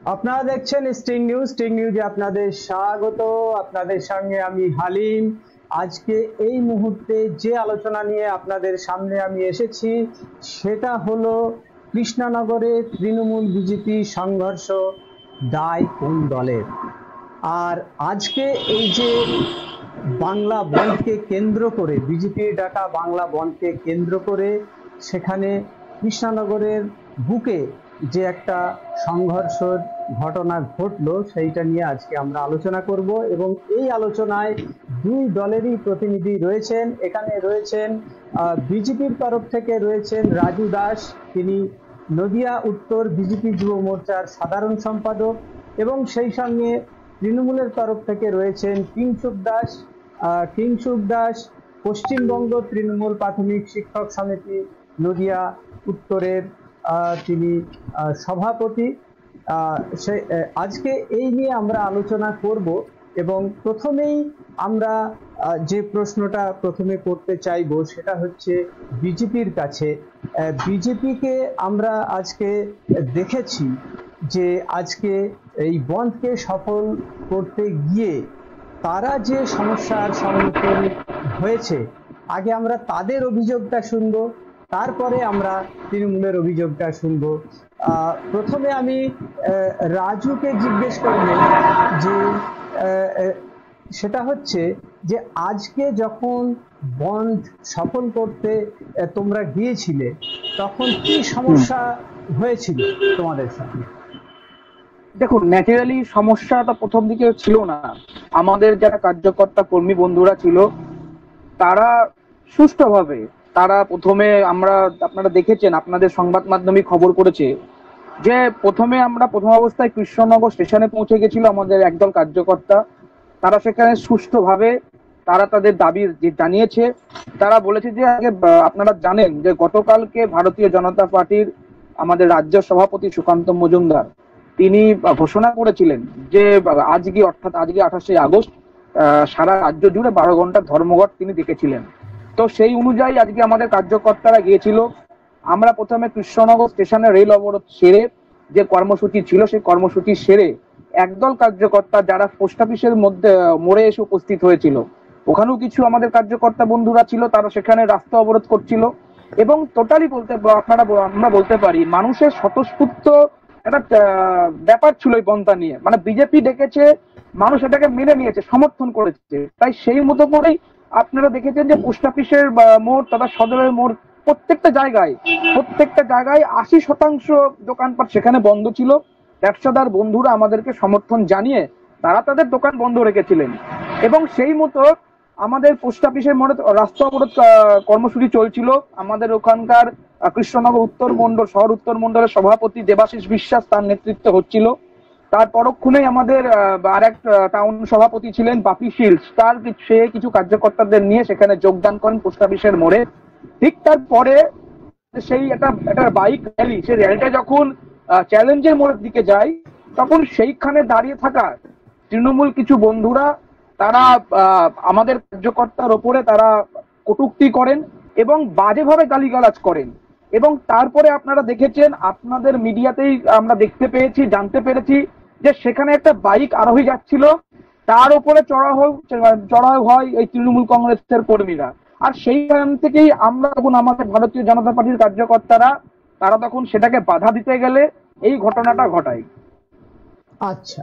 আপনারা দেখছেন sting news. Sting নিউজে আপনাদের স্বাগত। আপনাদের সঙ্গে আমি হালিম। আজকে এই মুহূর্তে যে আলোচনা নিয়ে আপনাদের সামনে আমি এসেছি সেটা হলো কৃষ্ণনগরে তৃণমূল বিজেপি সংঘর্ষ, দায় কোন দলের। আর আজকে এই যে বাংলা বন্ধকে কেন্দ্র করে, বিজেপির ডাকা বাংলা বন্ধকে কেন্দ্র করে সেখানে কৃষ্ণনগরের বুকে যে একটা সংঘর্ষের ঘটনা ঘটলো সেইটা নিয়ে আজকে আমরা আলোচনা করব। এবং এই আলোচনায় দুই দলেরই প্রতিনিধি রয়েছেন। এখানে রয়েছেন বিজেপির তরফ থেকে রয়েছেন রাজু দাস, তিনি নদিয়া উত্তর বিজেপি যুব মোর্চার সাধারণ সম্পাদক, এবং সেই সঙ্গে তৃণমূলের তরফ থেকে রয়েছেন কিংশুক দাস পশ্চিমবঙ্গ তৃণমূল প্রাথমিক শিক্ষক সমিতি নদিয়া উত্তরের তিনি সভাপতি। আজকে এই নিয়ে আমরা আলোচনা করব। এবং প্রথমেই আমরা যে প্রশ্নটা প্রথমে করতে চাইবো সেটা হচ্ছে বিজেপির কাছে। বিজেপিকে আমরা আজকে দেখেছি যে আজকে এই বন্ধকে সফল করতে গিয়ে তারা যে সমস্যার সম্মুখীন হয়েছে, আগে আমরা তাদের অভিযোগটা শুনবো, তারপরে আমরা তৃণমূলের অভিযোগটা শুনবো। প্রথমে আমি রাজুকে জিজ্ঞেস করব যে সেটা হচ্ছে যে আজকে যখন বন্ধ সফল করতে তোমরা গিয়েছিলে তখন কি সমস্যা হয়েছিল তোমাদের সাথে? দেখুন, ন্যাচারালি সমস্যাটা প্রথম দিকে ছিল না। আমাদের যারা কার্যকর্তা কর্মী বন্ধুরা ছিল তারা সুষ্ঠুভাবে, তারা প্রথমে আপনারা দেখেছেন, আপনাদের সংবাদ মাধ্যমে খবর করেছে যে আমরা প্রথম অবস্থায় কৃষ্ণনগর স্টেশনে পৌঁছে গেছিল আমাদের একদল কার্যকর্তা। তারা সেখানে সুষ্ঠুভাবে তারা তাদের দাবি জানিয়েছে। তারা বলেছে যে আপনারা জানেন যে গতকালকে ভারতীয় জনতা পার্টির আমাদের রাজ্য সভাপতি সুকান্ত মজুমদার তিনি ঘোষণা করেছিলেন যে আজকে 28শে আগস্ট সারা রাজ্য জুড়ে 12 ঘন্টা ধর্মঘট তিনি ডেকেছিলেন। তো সেই অনুযায়ী আজকে আমাদের কার্যকর্তারা গিয়েছিল। আমরা প্রথমে কৃষ্ণনগর স্টেশনে রেল অবরোধ সেরে যে কর্মসূচি ছিল সেই কর্মসূচি সেরে একদল কার্যকর্তা যারা পোস্ট অফিসের মোড়ে এসে উপস্থিত হয়েছিল, ওখানেও কিছু আমাদের কার্যকর্তা বন্ধুরা ছিল, তারা সেখানে রাস্তা অবরোধ করছিল। এবং টোটালি আমরা বলতে পারি মানুষের স্বতঃস্ফূর্ত একটা ব্যাপার ছিল এই বন্ধটা নিয়ে। মানে বিজেপি ডেকেছে, মানুষ এটাকে মেনে নিয়েছে, সমর্থন করেছে। তাই সেই মতো করেই আপনারা দেখেছেন যে পোস্ট অফিসের মোড় তথা সদরের মোড় প্রত্যেকটা জায়গায় 80% দোকানপাট সেখানে বন্ধ ছিল। ব্যবসাদার বন্ধুরা আমাদেরকে সমর্থন জানিয়ে তারা তাদের দোকান বন্ধ রেখেছিলেন। এবং সেই মতো আমাদের পোস্ট অফিসের মোড়ে রাস্তা অবরোধ কর্মসূচি চলছিল। আমাদের ওখানকার কৃষ্ণনগর উত্তর মন্ডল, শহর উত্তর মন্ডলের সভাপতি দেবাশিস বিশ্বাস, তার নেতৃত্বে হচ্ছিল। তার পরক্ষণেই আমাদের আরেক টাউন সভাপতি ছিলেন বাপি শিলস, সে কিছু কার্যকর্তাদের নিয়ে সেখানে যোগদান করেন পোস্ট অফিসের মোড়ে। ঠিক তারপরে সেই একটা বাইক র্যালি, সেই র্যালিটা যখন চ্যালেঞ্জের মোড়ের দিকে যায় তখন সেইখানে দাঁড়িয়ে থাকা তৃণমূল কিছু বন্ধুরা তারা আমাদের কার্যকর্তার ওপরে তারা কটূক্তি করেন এবং বাজেভাবে গালিগালাজ করেন। এবং তারপরে আপনারা দেখেছেন, আপনাদের মিডিয়াতেই আমরা দেখতে পেয়েছি, জানতে পেরেছি যে সেখানে একটা বাইক আরোহী যাচ্ছিল, তার উপরে চড়াও হয় এই তৃণমূল কংগ্রেসের কর্মীরা। আর সেইখান থেকেই আমরা তখন আমাদের ভারতীয় জনতা পার্টির কার্যকর্তারা তারা তখন সেটাকে বাধা দিতে গেলে এই ঘটনাটা ঘটায়। আচ্ছা,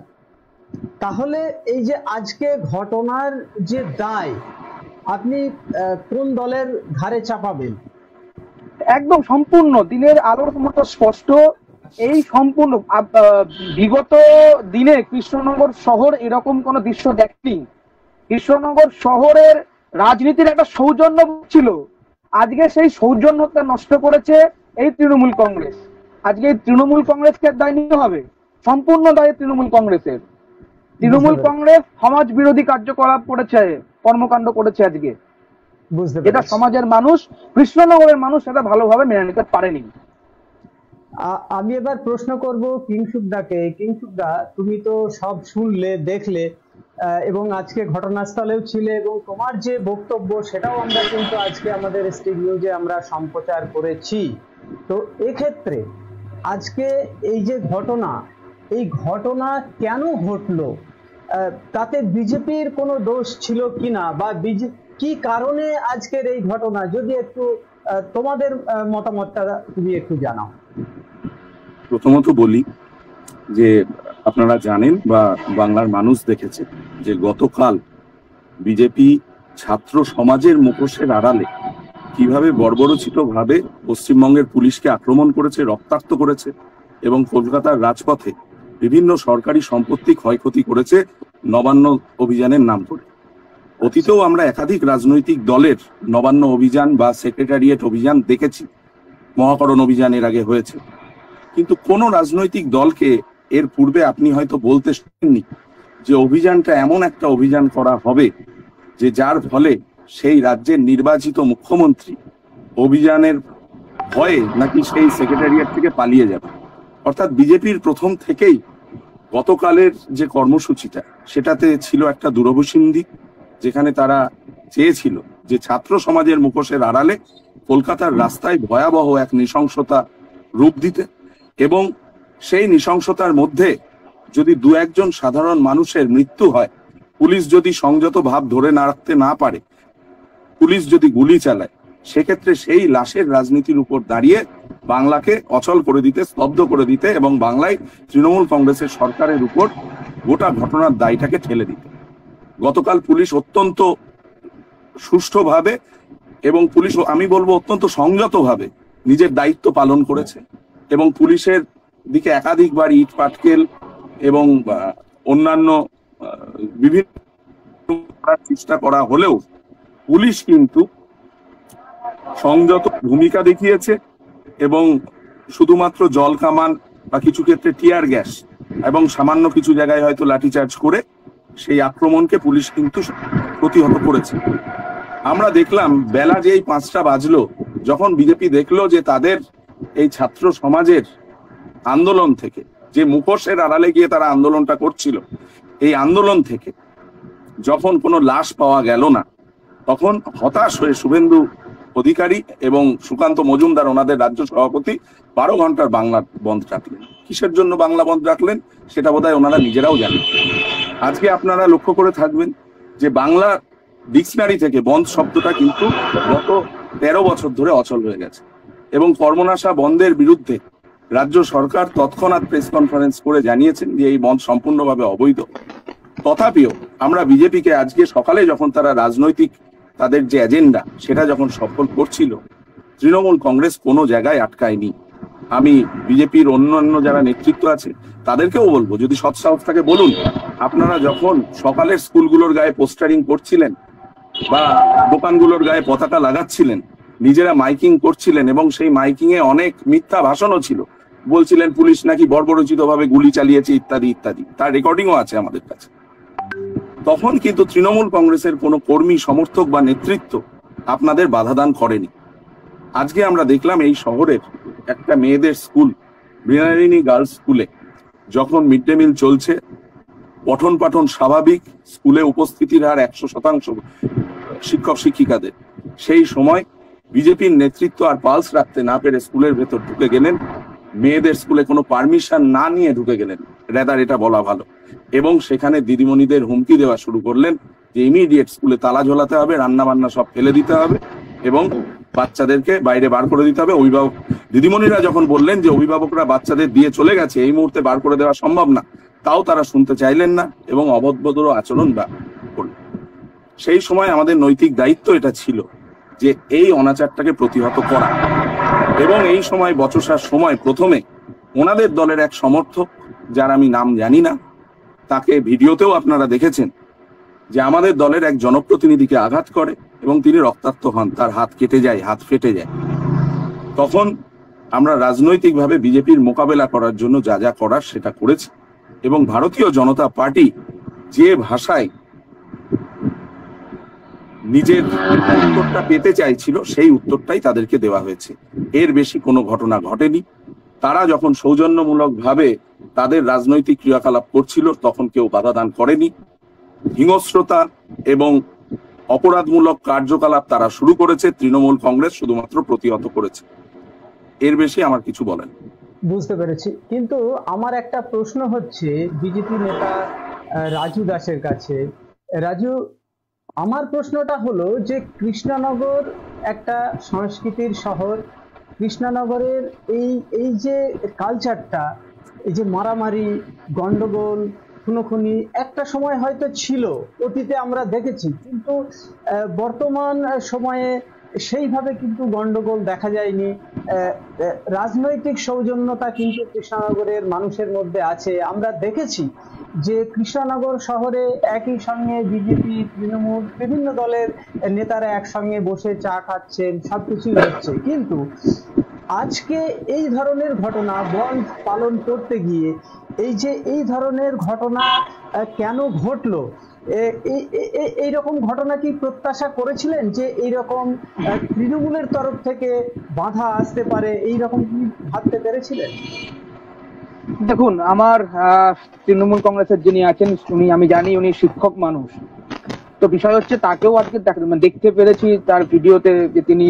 তাহলে এই যে আজকে ঘটনার যে দায় আপনি কোন দলের ঘাড়ে চাপাবেন? একদম সম্পূর্ণ দিনের আলোর মতো স্পষ্ট। এই সম্পূর্ণ বিগত দিনে কৃষ্ণনগর শহর এরকম কোন দৃশ্য দেখনি। কৃষ্ণনগর শহরের রাজনীতির একটা সৌজন্য ছিল, আজকে সেই সৌজন্যতা নষ্ট করেছে এই তৃণমূল কংগ্রেস। আজকে এই তৃণমূল কংগ্রেসকে দায় নিতে হবে, সম্পূর্ণ দায় তৃণমূল কংগ্রেসের। তৃণমূল কংগ্রেস সমাজ বিরোধী কার্যকলাপ করেছে, কর্মকাণ্ড করেছে আজকে, এটা সমাজের মানুষ, কৃষ্ণনগরের মানুষ সেটা ভালোভাবে মেনে নিতে পারেনি। আমি এবার প্রশ্ন করব কিংশুকদাকে। কিংশুকদা, তুমি তো সব শুনলে, দেখলে এবং আজকে ঘটনাস্থলেও ছিলে, এবং তোমার যে বক্তব্য সেটাও আমরা কিন্তু আজকে আমাদের স্টিং নিউজে আমরা সম্প্রচার করেছি। তো এক্ষেত্রে আজকে এই যে ঘটনা, এই ঘটনা কেন ঘটলো, তাতে বিজেপির কোনো দোষ ছিল কিনা, বা কি কারণে আজকের এই ঘটনা, যদি একটু তোমাদের মতামতটা তুমি একটু জানাও। প্রথমত বলি যে আপনারা জানেন বা বাংলার মানুষ দেখেছে যে গতকাল বিজেপি ছাত্র সমাজের মুখোশের আড়ালে কিভাবে বর্বরোচিত ভাবে পশ্চিমবঙ্গের পুলিশকে আক্রমণ করেছে, রক্তাক্ত করেছে এবং কলকাতার রাজপথে বিভিন্ন সরকারি সম্পত্তি ক্ষয়ক্ষতি করেছে নবান্ন অভিযানের নাম করে। অতীতেও আমরা একাধিক রাজনৈতিক দলের নবান্ন অভিযান বা সেক্রেটারিয়েট অভিযান দেখেছি, মহাকরণ অভিযান এর আগে হয়েছে, কিন্তু কোন রাজনৈতিক দলকে এর পূর্বে আপনি হয়তো বলতে শুনেননি যে অভিযানটা এমন একটা অভিযান করা হবে যে যার ফলে সেই রাজ্যের নির্বাচিত মুখ্যমন্ত্রী অভিযানের ভয়ে নাকি সেই সেক্রেটারিয়েট থেকে পালিয়ে যাবে। অর্থাৎ বিজেপির প্রথম থেকেই গতকালের যে কর্মসূচিটা সেটাতে ছিল একটা দুরভিসন্ধি, যেখানে তারা চেয়েছিল যে ছাত্র সমাজের মুখোশের আড়ালে কলকাতার রাস্তায় ভয়াবহ এক নৃশংসতা রূপ দিতে, এবং সেই নৃশংসতার মধ্যে যদি দু একজন সাধারণ মানুষের মৃত্যু হয়, পুলিশ যদি সংযত ভাব ধরে রাখতে না পারে, পুলিশ যদি গুলি চালায়, সেক্ষেত্রে সেই লাশের রাজনীতির উপর দাঁড়িয়ে বাংলাকে অচল করে দিতে, স্তব্ধ করে দিতে এবং বাংলায় তৃণমূল কংগ্রেসের সরকারের উপর গোটা ঘটনার দায়টাকে ঠেলে দিতে। গতকাল পুলিশ অত্যন্ত সুষ্ঠুভাবে এবং পুলিশ আমি বলবো অত্যন্ত সংযতভাবে নিজের দায়িত্ব পালন করেছে, এবং পুলিশের দিকে একাধিকবার ইট পাটকেল এবং অন্যান্য বিভিন্ন চেষ্টা করা হলেও পুলিশ কিন্তু সংযত ভূমিকা দেখিয়েছে এবং শুধুমাত্র জল কামান বা কিছু ক্ষেত্রে টিয়ার গ্যাস এবং সামান্য কিছু জায়গায় হয়তো লাঠিচার্জ করে সেই আক্রমণকে পুলিশ কিন্তু প্রতিহত করেছে। আমরা দেখলাম বেলা যেই 5টা বাজলো, যখন বিজেপি দেখলো যে তাদের এই ছাত্র সমাজের আন্দোলন থেকে, যে মুখোশের আড়ালে গিয়ে তারা আন্দোলনটা করছিল, এই আন্দোলন থেকে যখন কোনো লাশ পাওয়া গেল না, তখন হতাশ হয়ে শুভেন্দু অধিকারী এবং সুকান্ত মজুমদার ওনাদের রাজ্য সভাপতি 12 ঘন্টার বাংলা বন্ধ রাখলেন। কিসের জন্য বাংলা বন্ধ রাখলেন সেটা বোধহয় ওনারা নিজেরাও জানেন। আজকে আপনারা লক্ষ্য করে থাকবেন যে বাংলা ডিকশনারি থেকে বন্ধ শব্দটা কিন্তু গত 13 বছর ধরে অচল হয়ে গেছে, এবং কর্মনাশা বন্ধের বিরুদ্ধে রাজ্য সরকার তৎক্ষণাৎ প্রেস কনফারেন্স করে জানিয়েছেন যে এই বন্ধ সম্পূর্ণভাবে অবৈধ। তথাপিও আমরা বিজেপিকে আজকে সকালে যখন তারা রাজনৈতিক তাদের যে এজেন্ডা সেটা যখন সফল করছিল, তৃণমূল কংগ্রেস কোনো জায়গায় আটকায়নি। আমি বিজেপির অন্যান্য যারা নেতৃত্ব আছে তাদেরকেও বলবো, যদি সৎসাহস থাকে বলুন, আপনারা যখন সকালের স্কুলগুলোর গায়ে পোস্টারিং করছিলেন বা দোকানগুলোর গায়ে পতাকা লাগাচ্ছিলেন, নিজেরা মাইকিং করছিলেন এবং সেই মাইকিং এ অনেক মিথ্যা ভাষণও ছিল, বলছিলেন পুলিশ নাকি বর্বরোচিত ভাবে গুলি চালিয়েছে ইত্যাদি ইত্যাদি, তার রেকর্ডিংও আছে আমাদের কাছে, তখন কিন্তু তৃণমূল কংগ্রেসের কোনো কর্মী, সমর্থক বা নেতৃত্ব আপনাদের বাধাদান করেনি। আজকে আমরা দেখলাম এই শহরের একটা মেয়েদের স্কুল, মৃণালিনী গার্লস স্কুলে, যখন মিড ডে মিল চলছে, পঠন পাঠন স্বাভাবিক, স্কুলে উপস্থিতির হার 100% শিক্ষক শিক্ষিকাদের, সেই সময় বিজেপির নেতৃত্ব আর পালস রাখতে না পেরে স্কুলের ভেতর ঢুকে গেলেন, মেয়েদের স্কুলে কোনো পারমিশন না নিয়ে ঢুকে গেলেন, রেদার এটা বলা ভালো, এবং সেখানে দিদিমণিদের হুমকি দেওয়া শুরু করলেন যে ইমিডিয়েট স্কুলে তালা ঝোলাতে হবে, রান্না বান্না সব ফেলে দিতে হবে এবং বাচ্চাদেরকে বাইরে বার করে দিতে হবে। অভিভাবক দিদিমণিরা যখন বললেন যে অভিভাবকরা বাচ্চাদের দিয়ে চলে গেছে, এই মুহূর্তে বার করে দেওয়া সম্ভব না, তাও তারা শুনতে চাইলেন না এবং অভদ্র আচরণ করলেন। সেই সময় আমাদের নৈতিক দায়িত্ব এটা ছিল যে এই অনাচারটাকে প্রতিহত করা, এবং এই সময় বচসার সময় প্রথমে ওনাদের দলের এক সমর্থক, যার আমি নাম জানি না, তাকে ভিডিওতেও আপনারা দেখেছেন যে আমাদের দলের এক জনপ্রতিনিধিকে আঘাত করে এবং তিনি রক্তাক্ত হন, তার হাত কেটে যায়, হাত ফেটে যায়। তখন আমরা রাজনৈতিকভাবে বিজেপির মোকাবেলা করার জন্য যা যা করার সেটা করেছি, এবং ভারতীয় জনতা পার্টি যে ভাষায় নিজের উত্তরটা পেতে চাইছিল সেই উত্তরটাই তাদেরকে দেওয়া হয়েছে। এর বেশি কোনো ঘটনা ঘটেনি। তারা যখন সৌজন্যমূলক ভাবে তাদের রাজনৈতিক ক্রিয়াকলাপ করছিল তখন কেউ বাধা দান করেনি। হিংস্রতা এবং অপরাধমূলক কার্যকলাপ তারা শুরু করেছে, তৃণমূল কংগ্রেস শুধুমাত্র প্রতিহত করেছে। এর বেশি আমার কিছু বলেন। বুঝতে পেরেছি, কিন্তু আমার একটা প্রশ্ন হচ্ছে বিজেপি নেতা রাজু দাসের কাছে। রাজু, আমার প্রশ্নটা হলো যে কৃষ্ণনগর একটা সংস্কৃতির শহর। কৃষ্ণনগরের এই এই যে কালচারটা, এই যে মারামারি, গন্ডগোল, খুনোখুনি একটা সময় হয়তো ছিল, অতীতে আমরা দেখেছি, কিন্তু বর্তমান সময়ে সেইভাবে কিন্তু গন্ডগোল দেখা যায়নি। রাজনৈতিক সৌজন্যতা কিন্তু কৃষ্ণনগরের মানুষের মধ্যে আছে। আমরা দেখেছি যে কৃষ্ণনগর শহরে একই সঙ্গে বিজেপি, তৃণমূল, বিভিন্ন দলের নেতারা একসঙ্গে বসে চা খাচ্ছেন, সবকিছুই হচ্ছে। কিন্তু আজকে এই ধরনের ঘটনা বন্ধ পালন করতে গিয়ে এই ধরনের ঘটনা কেন ঘটলো? এইরকম ঘটনা কি প্রত্যাশা করেছিলেন যে এইরকম তৃণমূলের তরফ থেকে বাধা আসতে পারে, এইরকম কি ভাবতে পেরেছিলেন? দেখুন, আমার তৃণমূল কংগ্রেসের যিনি আছেন উনি, আমি জানি উনি শিক্ষক মানুষ। তো বিষয় হচ্ছে তাকেও আজকে দেখতে পেরেছি তার ভিডিওতে যে তিনি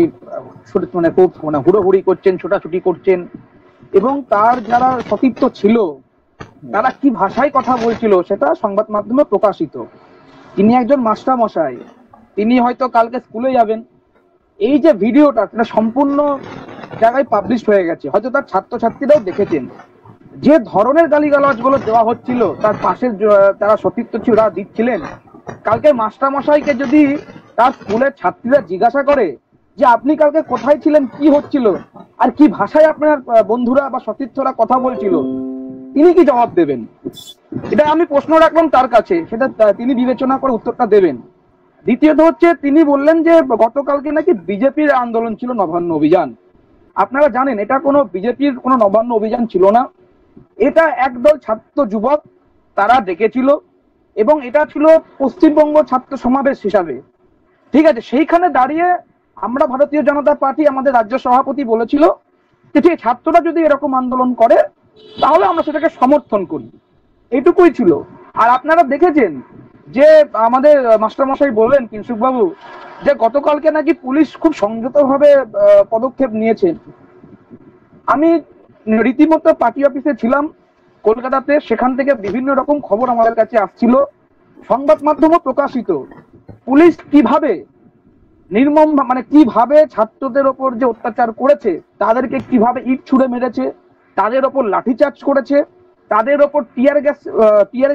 খুব হুড়োহুড়ি করছেন, ছোটাছুটি করছেন, এবং তার যারা সতীর্থ ছিল তারা কি ভাষায় কথা বলছিল সেটা সংবাদ মাধ্যমে প্রকাশিত। তিনি একজন মাস্টার মশাই, তিনি হয়তো কালকে স্কুলে যাবেন। এই যে ভিডিওটা সেটা সম্পূর্ণ জায়গায় পাবলিশ হয়ে গেছে, হয়তো তার ছাত্রছাত্রীরাও দেখেছেন। যে ধরনের গালিগালাজ গুলো দেওয়া হচ্ছিল, তার পাশের যারা সতীর্থ ছিল তারা দিচ্ছিলেন। কালকে মাস্টার মশাইকে যদি তার স্কুলের ছাত্রীরা জিজ্ঞাসা করে যে আপনি কালকে কোথায় ছিলেন, কি হচ্ছিল, আর কি ভাষায় আপনার বন্ধুরা বা সতীর্থরা কথা বলছিল, তিনি কি জবাব দেবেন? এটা আমি প্রশ্ন রাখলাম তার কাছে, সেটা তিনি বিবেচনা করে উত্তরটা দেবেন। দ্বিতীয়ত হচ্ছে, তিনি বললেন যে গতকালকে নাকি বিজেপির আন্দোলন ছিল, নবান্ন অভিযান। আপনারা জানেন এটা কোনো বিজেপির কোনো নবান্ন অভিযান ছিল না, এটা একদল ছাত্র যুবক তারা ডেকেছিল, এবং এটা ছিল পশ্চিমবঙ্গ ছাত্র সমাবেশ হিসাবে। ঠিক আছে, সেইখানে দাঁড়িয়ে আমরা ভারতীয় জনতা পার্টি, আমাদের রাজ্য সভাপতি বলেছিল যে ঠিক ছাত্ররা যদি এরকম আন্দোলন করে তাহলে আমরা সেটাকে সমর্থন করি, এইটুকুই ছিল। আর আপনারা দেখেছেন যে আমাদের মাস্টারমশাই বললেন, কিংসুক বাবু, যে গতকালকে নাকি পুলিশ খুব সংযতভাবে পদক্ষেপ নিয়েছে। আমি রীতিমতো পার্টি অফিসে ছিলাম কলকাতাতে, সেখান থেকে বিভিন্ন রকম খবর আমাদের কাছে আসছিল, সংবাদ মাধ্যমে প্রকাশিত। পুলিশ কিভাবে নির্মম, কিভাবে ছাত্রদের ওপর যে অত্যাচার করেছে, তাদেরকে কিভাবে ইট ছুঁড়ে মেরেছে, তাদের ওপর লাঠিচার্জ করেছে, তাদের ওপর টিয়ার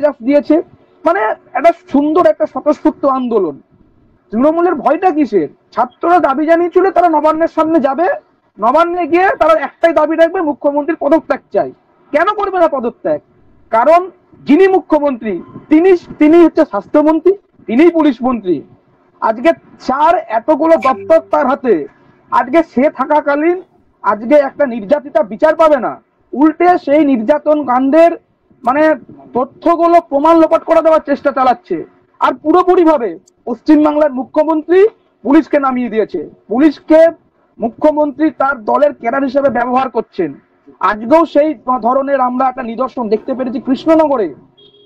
গ্যাস দিয়েছে। একটা সুন্দর একটা স্বতঃস্ফূর্ত আন্দোলন। তৃণমূলের ভয়টা কিসের? ছাত্ররা দাবি জানিয়েছিল তারা নবান্নের সামনে যাবে, নবান্নে গিয়ে তারা একটাই দাবি রাখবে, মুখ্যমন্ত্রীর পদত্যাগ চাই। কেন করবে না পদত্যাগ? কারণ যিনি মুখ্যমন্ত্রী তিনি হচ্ছে স্বাস্থ্যমন্ত্রী, তিনিই পুলিশ মন্ত্রী। আজকে এতগুলো দপ্তর তার হাতে, আজকে সে থাকাকালীন আজকে একটা নির্যাতিতা বিচার পাবে না, উল্টে সেই নির্যাতন কাণ্ডের তথ্যগুলো প্রমাণ লোপাট করে দেওয়ার চেষ্টা চালাচ্ছে। আর পুরোপুরি ভাবে পশ্চিমবাংলার মুখ্যমন্ত্রী পুলিশকে নামিয়ে দিয়েছে, পুলিশকে মুখ্যমন্ত্রী তার দলের ক্যাডার হিসেবে ব্যবহার করছেন। আজকেও সেই ধরনের আমরা একটা নিদর্শন দেখতে পেরেছি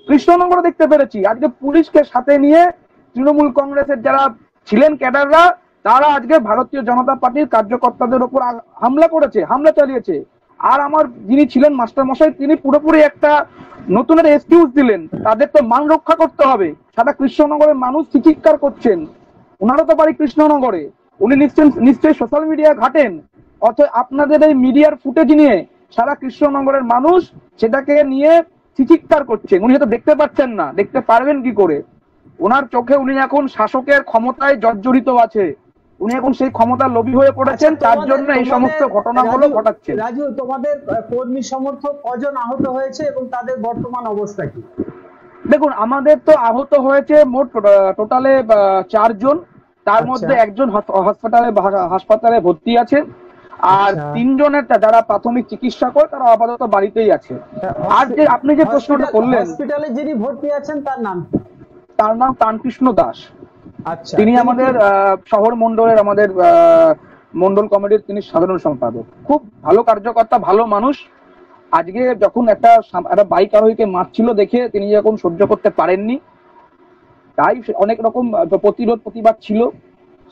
কৃষ্ণনগরে দেখতে পেরেছি। আজকে পুলিশকে সাথে নিয়ে তৃণমূল কংগ্রেসের যারা ছিলেন ক্যাডাররা, তারা আজকে ভারতীয় জনতা পার্টির কার্যকর্তাদের উপর হামলা চালিয়েছে। আর আমার যিনি ছিলেন মাস্টার মশাই, তিনি পুরোপুরি একটা নতুনের এক্সকিউজ দিলেন, তাদের তো মান রক্ষা করতে হবে। সারা কৃষ্ণনগরের মানুষ চিৎকার করছেন, ওনারও তো বাড়ি কৃষ্ণনগরে, উনি নিশ্চয়ই সোশ্যাল মিডিয়া ঘাটেন, অথচ আপনাদের এই মিডিয়ার ফুটেজ নিয়ে সারা কৃষ্ণনগরের মানুষ সেটাকে নিয়ে চিৎকার করছেন। উনি হয়তো দেখতে পাচ্ছেন না, দেখতে পারবেন কি করে? ওনার চোখে উনি এখন শাসকের ক্ষমতায় জর্জরিত আছে, উনি এখন সেই ক্ষমতার লোভী হয়ে পড়েছেন, তার জন্য এই সমস্ত ঘটনাগুলো ঘটাচ্ছেন। রাজু, তোমাদের কর্মী সমর্থক কজন আহত হয়েছে এবং তাদের বর্তমান অবস্থা কি? দেখুন, আমাদের তো আহত হয়েছে মোট টোটালে 4 জন, তার মধ্যে একজন হাসপাতালে ভর্তি আছে, আর 3 জনের যারা প্রাথমিক চিকিৎসা করে তারা আপাতত বাড়িতেই আছে। আর যে আপনি যে প্রশ্নটা করলেন, হসপিটালে যিনি ভর্তি আছেন তার নাম? তার নাম প্রাণকৃষ্ণ দাস। আচ্ছা, তিনি আমাদের শহর মন্ডলের, আমাদের মন্ডল কমিটির তিনি সাধারণ সম্পাদক। খুব ভালো কার্যকর্তা, ভালো মানুষ। আজকে যখন একটা বাইক আরোহীকে মারছিল দেখে তিনি যখন সহ্য করতে পারেননি, তাই অনেক রকম প্রতিবাদ ছিল।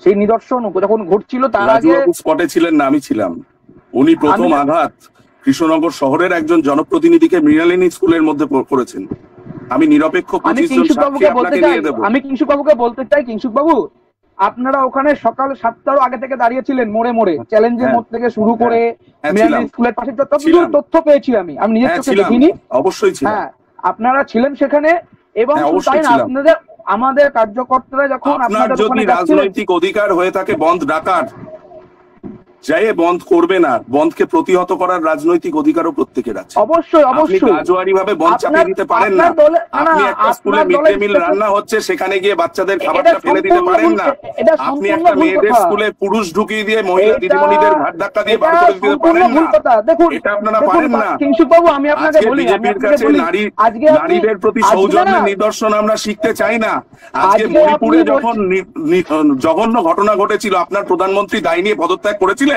সেই নিদর্শন যখন ঘটছিল, তার আগে স্পটে ছিলেন না, আমি ছিলাম। উনি প্রথম আঘাত কৃষ্ণনগর শহরের একজন জনপ্রতিনিধিকে মৃণালিনী স্কুলের মধ্যে করেছেন। আমি নিরপেক্ষ 25 জন সাক্ষী আপনাকে নিয়ে দেব। আমি কিংশুক বাবুকে বলতে চাই, কিংশুক বাবু আপনারা ওখানে সকাল 7টারও আগে থেকে দাঁড়িয়েছিলেন মোড়ে মোড়ে, চ্যালেঞ্জের মোড় থেকে শুরু করে মৃণালিনী স্কুলের পাশে তথ্য পেয়েছি আমি নিজের চোখে দেখিনি। অবশ্যই ছিল। হ্যাঁ, আপনারা ছিলেন সেখানে এবং তাই না আপনাদের আমাদের কার্যকর্তারা যখন আপনাদের যদি রাজনৈতিক অধিকার হয়ে থাকে বন্ধ ডাকার, যাই বন্ধ করবে না, বন্ধকে প্রতিহত করার রাজনৈতিক অধিকারও প্রত্যেকের আছে। অবশ্যই অবশ্যই কাজুয়ারি ভাবে বন্ধ চাপিয়ে দিতে পারেন না। আপনি একটা স্কুলে মিড ডে মিল রান্না হচ্ছে সেখানে গিয়ে বাচ্চাদের খাবারটা ফেলে দিতে পারেন না। আপনি একটা মেয়েদের স্কুলে পুরুষ ঢুকিয়ে দিয়ে মহিলা দিদিমণিদের ঘাট ধাক্কা দিয়ে বার করে দিতে পারেন না। এটা আপনারা পারেন না। কিংশুক বাবু আমি আপনাকে বলি, বিজেপির কাছে নারীদের প্রতি সৌজন্যের নিদর্শন আমরা শিখতে চাই না। আজকে মণিপুরে যখন জঘন্য ঘটনা ঘটেছিল আপনার প্রধানমন্ত্রী দায় নিয়ে পদত্যাগ করেছিলেন।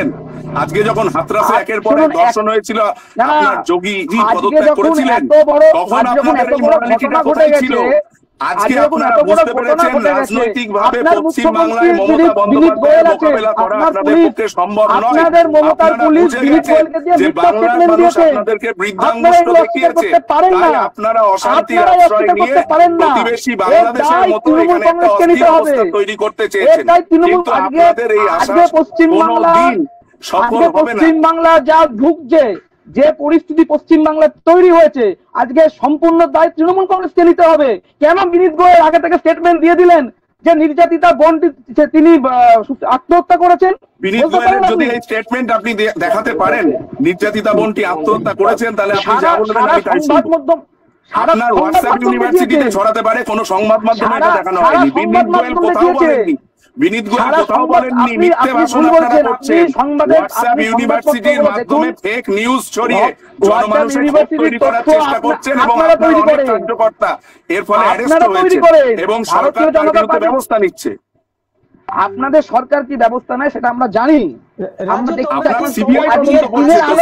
আজকে যখন হাতরাসে একের পর এক ধর্ষণ হয়েছিল আপনার যোগীজি পদত্যাগ করেছিলেন, তখন আপনাদের এই মোরালিটিটা কোথায় ছিল? আজকে আপনারা বুঝতে পেরেছেন রাজনৈতিক ভাবে পশ্চিম বাংলায় মমতা বন্দ্যোপাধ্যায়ের মোকাবেলা করা আপনাদের পক্ষে সম্ভব নয়। আপনারা বুঝে গেছেন যে বাংলার মানুষ আপনাদেরকে বৃদ্ধাঙ্গুষ্ঠ দেখিয়েছে, তাই আপনারা অশান্তির আশ্রয় নিয়ে প্রতিবেশী বাংলাদেশের মতো এখানে একটা অস্থির অবস্থা তৈরি করতে চেয়েছেন। কিন্তু আপনাদের এই আশা কোনোদিন সফল হবে না। পশ্চিম বাংলা যা ভুগছে, যে পরিস্থিতি পশ্চিম বাংলায় তৈরি হয়েছে, আজকে সম্পূর্ণ দায় তৃণমূল কংগ্রেসকে নিতে হবে। কেন বিনীত গোয়েল আগে থেকে স্টেটমেন্ট দিয়ে দিলেন যে নির্যাতিতা বোনটি তিনি আত্মহত্যা করেছেন? বিনীত গোয়েলের যদি এই স্টেটমেন্ট আপনি দেখাতে পারেন নির্যাতিতা বোনটি আত্মহত্যা করেছেন, তাহলে আপনি যা বলবেন আমি তাই শুনবো। আপনার হোয়াটসঅ্যাপ ইউনিভার্সিটিতে ছড়াতে পারে, কোনো সংবাদ মাধ্যমে এটা দেখানো হয়নি। বিনীত গোয়েল কোথাও বলেননি, বিনীত গোয়েল কোথাও বলেননি, মিথ্যে ভাষণ আপনারা করছেন। হোয়াটসঅ্যাপ ইউনিভার্সিটির মাধ্যমে ফেক নিউজ ছড়িয়ে জনমানুষের ক্ষোভ তৈরি করার চেষ্টা করছেন এবং আপনার অনেক কার্যকর্তা এর ফলে অ্যারেস্ট হয়েছে এবং সরকার তার বিরুদ্ধে ব্যবস্থা নিচ্ছে। আপনাদের সরকার কি ব্যবস্থা নেয় সেটা আমরা জানি।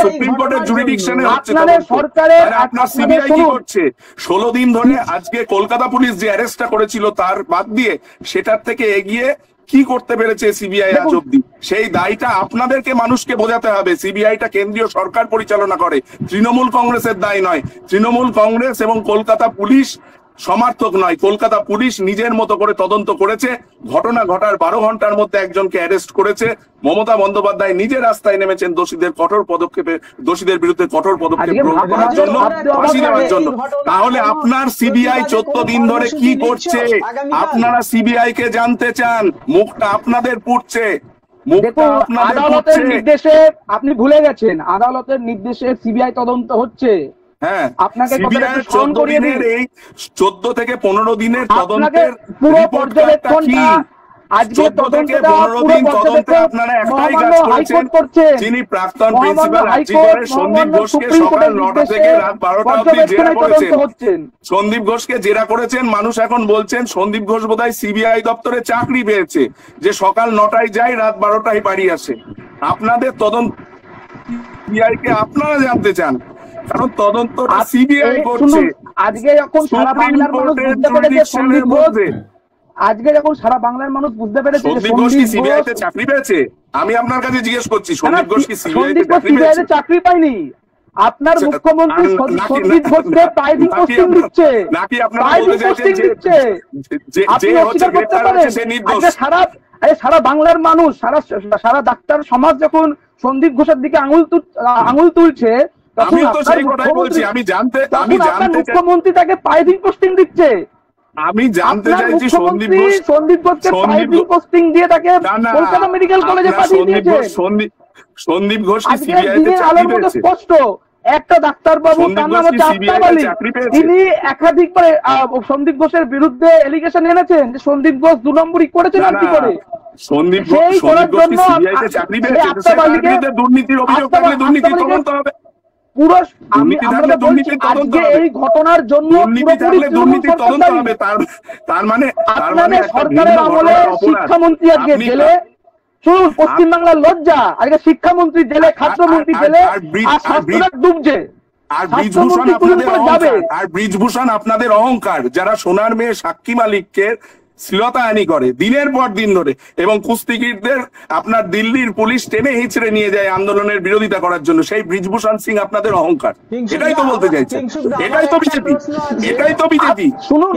সুপ্রিম কোর্টের জুরিডিকশনে হচ্ছে। আপনার সিবিআই কি করছে? 16 দিন ধরে আজকে কলকাতা পুলিশ যে অ্যারেস্টটা করেছিল তার বাদ দিয়ে সেটার থেকে এগিয়ে কি করতে পেরেছে সিবিআই আজ অব্দি? সেই দায়টা আপনাদেরকে মানুষকে বোঝাতে হবে। সিবিআইটা কেন্দ্রীয় সরকার পরিচালনা করে, তৃণমূল কংগ্রেসের দায় নয়। তৃণমূল কংগ্রেস এবং কলকাতা পুলিশ সমার্থক নয়। কলকাতা পুলিশ নিজের মতো করে তদন্ত করেছে, ঘটনা ঘটার 12 ঘন্টার মধ্যে একজনকে অ্যারেস্ট করেছে। মমতা বন্দ্যোপাধ্যায় নিজে রাস্তায় নেমেছেন দোষীদের বিরুদ্ধে কঠোর পদক্ষেপ গ্রহণ করার জন্য, ফাঁসি দেওয়ার জন্য। তাহলে আপনার সিবিআই 14 দিন ধরে কি করছে? আপনারা সিবিআই কে জানতে চান, মুখটা আপনাদের পুড়ছে। আদালতের নির্দেশে আপনি ভুলে গেছেন, আদালতের নির্দেশে সিবিআই তদন্ত হচ্ছে। হ্যাঁ, আপনাকে 14 থেকে 15 দিনের তদন্তের পুরো পর্যবেক্ষণটা আজকে 15 দিন তদন্তে আপনারা একটাই কাজ করেছেন। যিনি প্রাক্তন প্রিন্সিপাল সন্দীপ ঘোষকে সকাল 9টা থেকে রাত 12টা অবধি জেরা করেছেন। সন্দীপ ঘোষকে জেরা করেছেন। মানুষ এখন বলছেন সন্দীপ ঘোষ বোধহয় সিবিআই দপ্তরে চাকরি পেয়েছে, যে সকাল 9টায় যায় রাত 12টায় বাড়ি আসে। আপনাদের তদন্ত সিবিআই কে আপনারা জানতে চান, কারণ তদন্তটা সিবিআই করছে। আজকে যখন সারা বাংলার মানুষ বুঝতে পেরেছে সন্দীপ ঘোষ, আজকে যখন সারা বাংলার মানুষ বুঝতে পেরেছে সন্দীপ ঘোষ কি সিবিআই তে চাকরি পেয়েছে, আমি আপনার কাছে জিজ্ঞেস করছি, সন্দীপ ঘোষ কি সিবিআই তে চাকরি পায়নি? আপনার মুখ্যমন্ত্রী সন্দীপ ঘোষকে প্রাইভেট পোস্টিং দিচ্ছে, নাকি আপনারা বলতে চাইছেন যে হচ্ছে গ্রেফতার হচ্ছে সে নির্দোষ? সারা বাংলার মানুষ, সারা ডাক্তার সমাজ যখন সন্দীপ ঘোষের দিকে আঙুল তুলছে, আমি তো সেই কথাই বলছি। আমি জানতে মুখ্যমন্ত্রী তাকে প্রাইভেট পোস্টিং দিচ্ছে। আমি জানতে চাইছি সন্দীপ ঘোষকে প্রাইভেট পোস্টিং দিয়ে তাকে কলকাতা মেডিকেল কলেজে পাঠিয়ে দিয়েছে। সন্দীপ ঘোষ কি সিবিআই তে চাকরি পেয়েছে? স্পষ্ট একটা ডাক্তার বাবু, তার নাম হচ্ছে আফতাব আলী, তিনি একাধিকবার সন্দীপ ঘোষের বিরুদ্ধে এলিগেশন এনেছেন যে সন্দীপ ঘোষ 2 নম্বরই করেছেন। আর কি করে সন্দীপ ঘোষ কি সিবিআই তে চাকরি পেয়েছে? আফতাব আলীকে দুর্নীতির অভিযোগ থাকলে দুর্নীতি তদন্ত হবে। পুরো আজকে এই ঘটনার জন্য দুর্নীতি তদন্ত হবে। তার মানে সরকারের আমলে শিক্ষামন্ত্রী আজকে জেলে, শুনুন পশ্চিমবাংলার লজ্জা, আজকে শিক্ষামন্ত্রী জেলে, খাদ্যমন্ত্রী জেলে, আর স্বাস্থ্যবিভাগ ডুবছে। আর ব্রিজভূষণ আপনাদের অহংকার, যারা সোনার মেয়ে সাক্ষী মালিককে শ্লীলতাহানি করে দিনের পর দিন ধরে, এবং কুস্তিগীরদের আপনার দিল্লির পুলিশ টেনে হিচড়ে নিয়ে যায় আন্দোলনের বিরোধিতা করার জন্য। সেই ব্রিজভূষণ সিং আপনাদের অহংকার, এটাই তো বলতে চাইছেন। এটাই তো বিজেপি, এটাই তো বিজেপি, শুনুন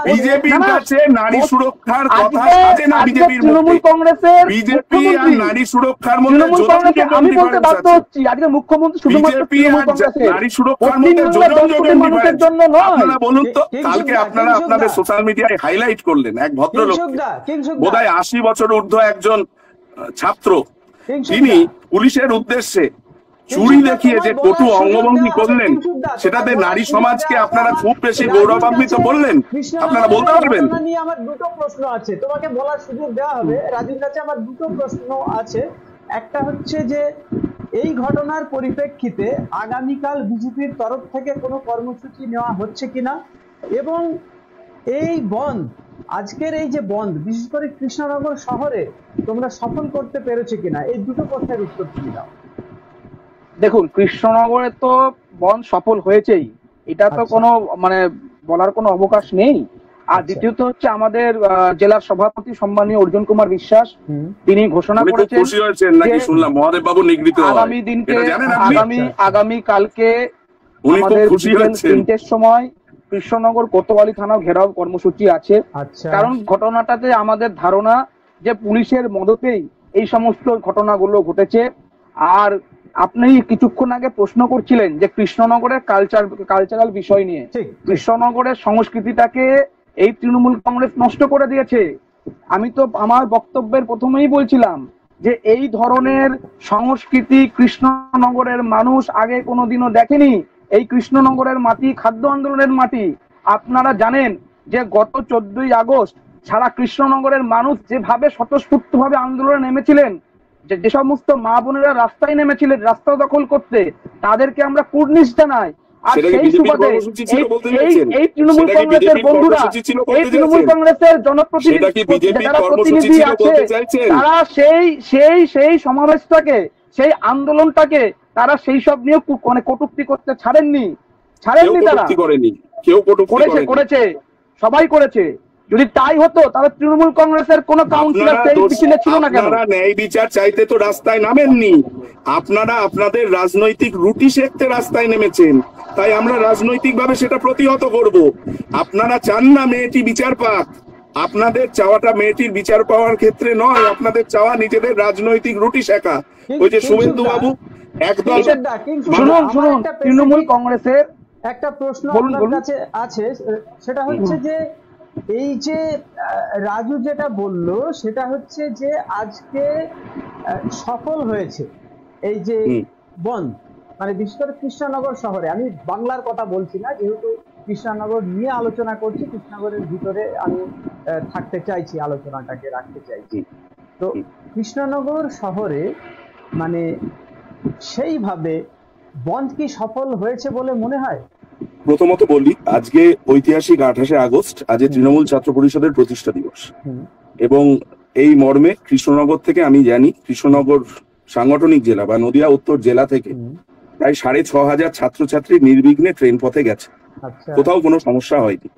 বিজেপির কাছে নারী সুরক্ষার কথা সাজে না। বিজেপির তৃণমূল কংগ্রেসের বিজেপি আর নারী সুরক্ষার মধ্যে আমি বলতে বাধ্য হচ্ছি, আজকে মুখ্যমন্ত্রী শুধুমাত্র তৃণমূল কংগ্রেসের নারী সুরক্ষার মধ্যে মানুষের জন্য নয়। আপনারা বলুন তো, কালকে আপনারা আপনাদের সোশ্যাল মিডিয়ায় হাইলাইট করলেন এক ভদ্রলোক, বোধহয় 80 বছর ঊর্ধ্ব একজন ছাত্র, তিনি পুলিশের উদ্দেশ্যে চুরি দেখিয়ে যে কটু অঙ্গভঙ্গি করলেন, সেটাতে নারী সমাজকে আপনারা খুব বেশি গৌরবান্বিত বললেন। আপনারা বলতে পারবেন? আমার দুটো প্রশ্ন আছে, তোমাকে বলার সুযোগ দেওয়া হবে। রাজীর কাছে আমার দুটো প্রশ্ন আছে। একটা হচ্ছে যে এই ঘটনার পরিপ্রেক্ষিতে আগামীকাল বিজেপির তরফ থেকে কোনো কর্মসূচি নেওয়া হচ্ছে কিনা, এবং এই বন্ধ, আজকের এই যে বন্ধ, বিশেষ করে কৃষ্ণনগর শহরে তোমরা সফল করতে পেরেছো কিনা, এই দুটো প্রশ্নের উত্তর তুমি দাও। দেখুন, কৃষ্ণনগরে তো বন্ধ সফল হয়েছেই, এটা তো কোনো মানে বলার কোনো অবকাশ নেই। আর দ্বিতীয়ত হচ্ছে আমাদের জেলার সভাপতি সম্মানীয় অর্জুন কুমার বিশ্বাস, তিনি ঘোষণা করেছেন আগামী দিনকে আগামী কালকে আমাদের 3টের সময় কৃষ্ণনগর কোতোয়ালি থানা ঘেরাও কর্মসূচি আছে। কারণ ঘটনাটাতে আমাদের ধারণা যে পুলিশের মদতেই এই সমস্ত ঘটনাগুলো ঘটেছে। আর আপনি কিছুক্ষণ আগে প্রশ্ন করছিলেন যে কৃষ্ণনগরের কালচারাল বিষয় নিয়ে, কৃষ্ণনগরের সংস্কৃতিটাকে এই তৃণমূল কংগ্রেস নষ্ট করে দিয়েছে। আমি তো আমার বক্তব্যের প্রথমেই বলছিলাম যে এই ধরনের সংস্কৃতি কৃষ্ণনগরের মানুষ আগে কোনোদিনও দেখেনি। এই কৃষ্ণনগরের মাটি খাদ্য আন্দোলনের মাটি। আপনারা জানেন যে গত 14ই আগস্ট সারা কৃষ্ণনগরের মানুষ যেভাবে স্বতঃস্ফূর্তভাবে আন্দোলনে নেমেছিলেন, যে সমস্ত মা বোনেরা রাস্তায় নেমেছিলেন রাস্তা দখল করতে, তাদেরকে আমরা কুর্নিশ জানাই। আর সেই সুবাদে এই তৃণমূল কংগ্রেসের বন্ধুরা, এই তৃণমূল কংগ্রেসের জনপ্রতিনিধি যারা প্রতিনিধি আছে, তারা সেই সমাবেশটাকে, সেই আন্দোলনটাকে তারা সেই সব নিয়ে মানে কটূক্তি করতে ছাড়েননি। তারা করেছে, সবাই করেছে। যদি তাই হতো তাহলে তৃণমূল কংগ্রেসের কোন কাউন্সিলর সেই মিছিলে ছিল না কেন? আপনারা ন্যায় বিচার চাইতে তো রাস্তায় নামেননি, আপনারা আপনাদের রাজনৈতিক রুটি সেকতে রাস্তায় নেমেছেন। তাই আমরা রাজনৈতিক ভাবে সেটা প্রতিহত করব। আপনারা চান না মেয়েটি বিচার পাক, আপনাদের চাওয়াটা মেয়েটির বিচার পাওয়ার ক্ষেত্রে নয়, আপনাদের চাওয়া নিজেদের রাজনৈতিক রুটি শেখা। ওই যে শুভেন্দু বাবু একদম শুনুন, তৃণমূল কংগ্রেসের একটা প্রশ্ন আপনার কাছে আছে, সেটা হচ্ছে যে এই যে রাজু যেটা বললো সেটা হচ্ছে যে আজকে সফল হয়েছে এই যে বন্ধ, মানে বিশেষ করে কৃষ্ণনগর শহরে। আমি বাংলার কথা বলছি না, যেহেতু কৃষ্ণনগর নিয়ে আলোচনা করছি, কৃষ্ণনগরের ভিতরে আমি থাকতে চাইছি, আলোচনাটাকে রাখতে চাইছি। তো কৃষ্ণনগর শহরে মানে সেইভাবে বন্ধ কি সফল হয়েছে বলে মনে হয়? প্রথমত বলি, আজকে ঐতিহাসিক 28শে আগস্ট, আজ তৃণমূল ছাত্র পরিষদের প্রতিষ্ঠা দিবস, এবং এই মর্মে কৃষ্ণনগর থেকে আমি জানি কৃষ্ণনগর সাংগঠনিক জেলা বা নদিয়া উত্তর জেলা থেকে প্রায় 6500 ছাত্রছাত্রী নির্বিঘ্নে ট্রেন পথে গেছে, কোথাও কোনো সমস্যা হয়নি।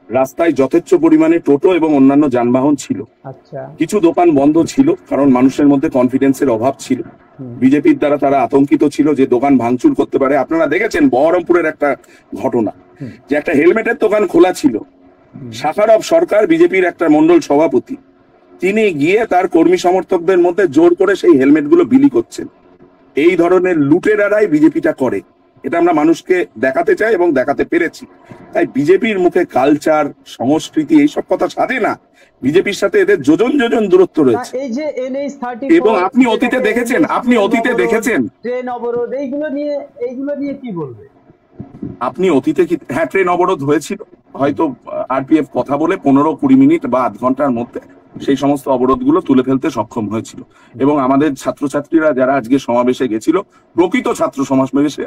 রাস্তায় যথেচ্ছ পরিমাণে টোটো এবং অন্যান্য যানবাহন ছিল। কিছু দোকান বন্ধ ছিল কারণ মানুষের মধ্যে কনফিডেন্সের অভাব ছিল, বিজেপির দ্বারা তারা আতঙ্কিত ছিল যে দোকান ভাঙচুর করতে পারে। আপনারা দেখেছেন বহরমপুরের একটা ঘটনা, যে একটা হেলমেটের দোকান খোলা ছিল, শাখারব সরকার বিজেপির একটা মন্ডল সভাপতি, তিনি গিয়ে তার কর্মী সমর্থকদের মধ্যে জোর করে সেই হেলমেট গুলো বিলি করছেন। এই ধরনের লুটেরারাই বিজেপিটা করে, এটা আমরা মানুষকে দেখাতে চাই এবং দেখাতে পেরেছি। তাই বিজেপির মুখে কালচার, সংস্কৃতি এইসব কথা সাধে না, বিজেপির সাথে এদের যোজন যোজন দূরত্ব রয়েছে। এবং আপনি অতীতে দেখেছেন ট্রেন অবরোধ, এইগুলো নিয়ে কি বলবে আপনি? অতীতে কি, হ্যাঁ, ট্রেন অবরোধ হয়েছিল, হয়তো আরপিএফ কথা বলে 15-20 মিনিট বা আধ ঘন্টার মধ্যে সেই সমস্ত অবরোধগুলো তুলে ফেলতে সক্ষম হয়েছিল। এবং আমাদের ছাত্রছাত্রীরা যারা আজকে সমাবেশে গেছিল, প্রকৃত ছাত্র সমাবেশে,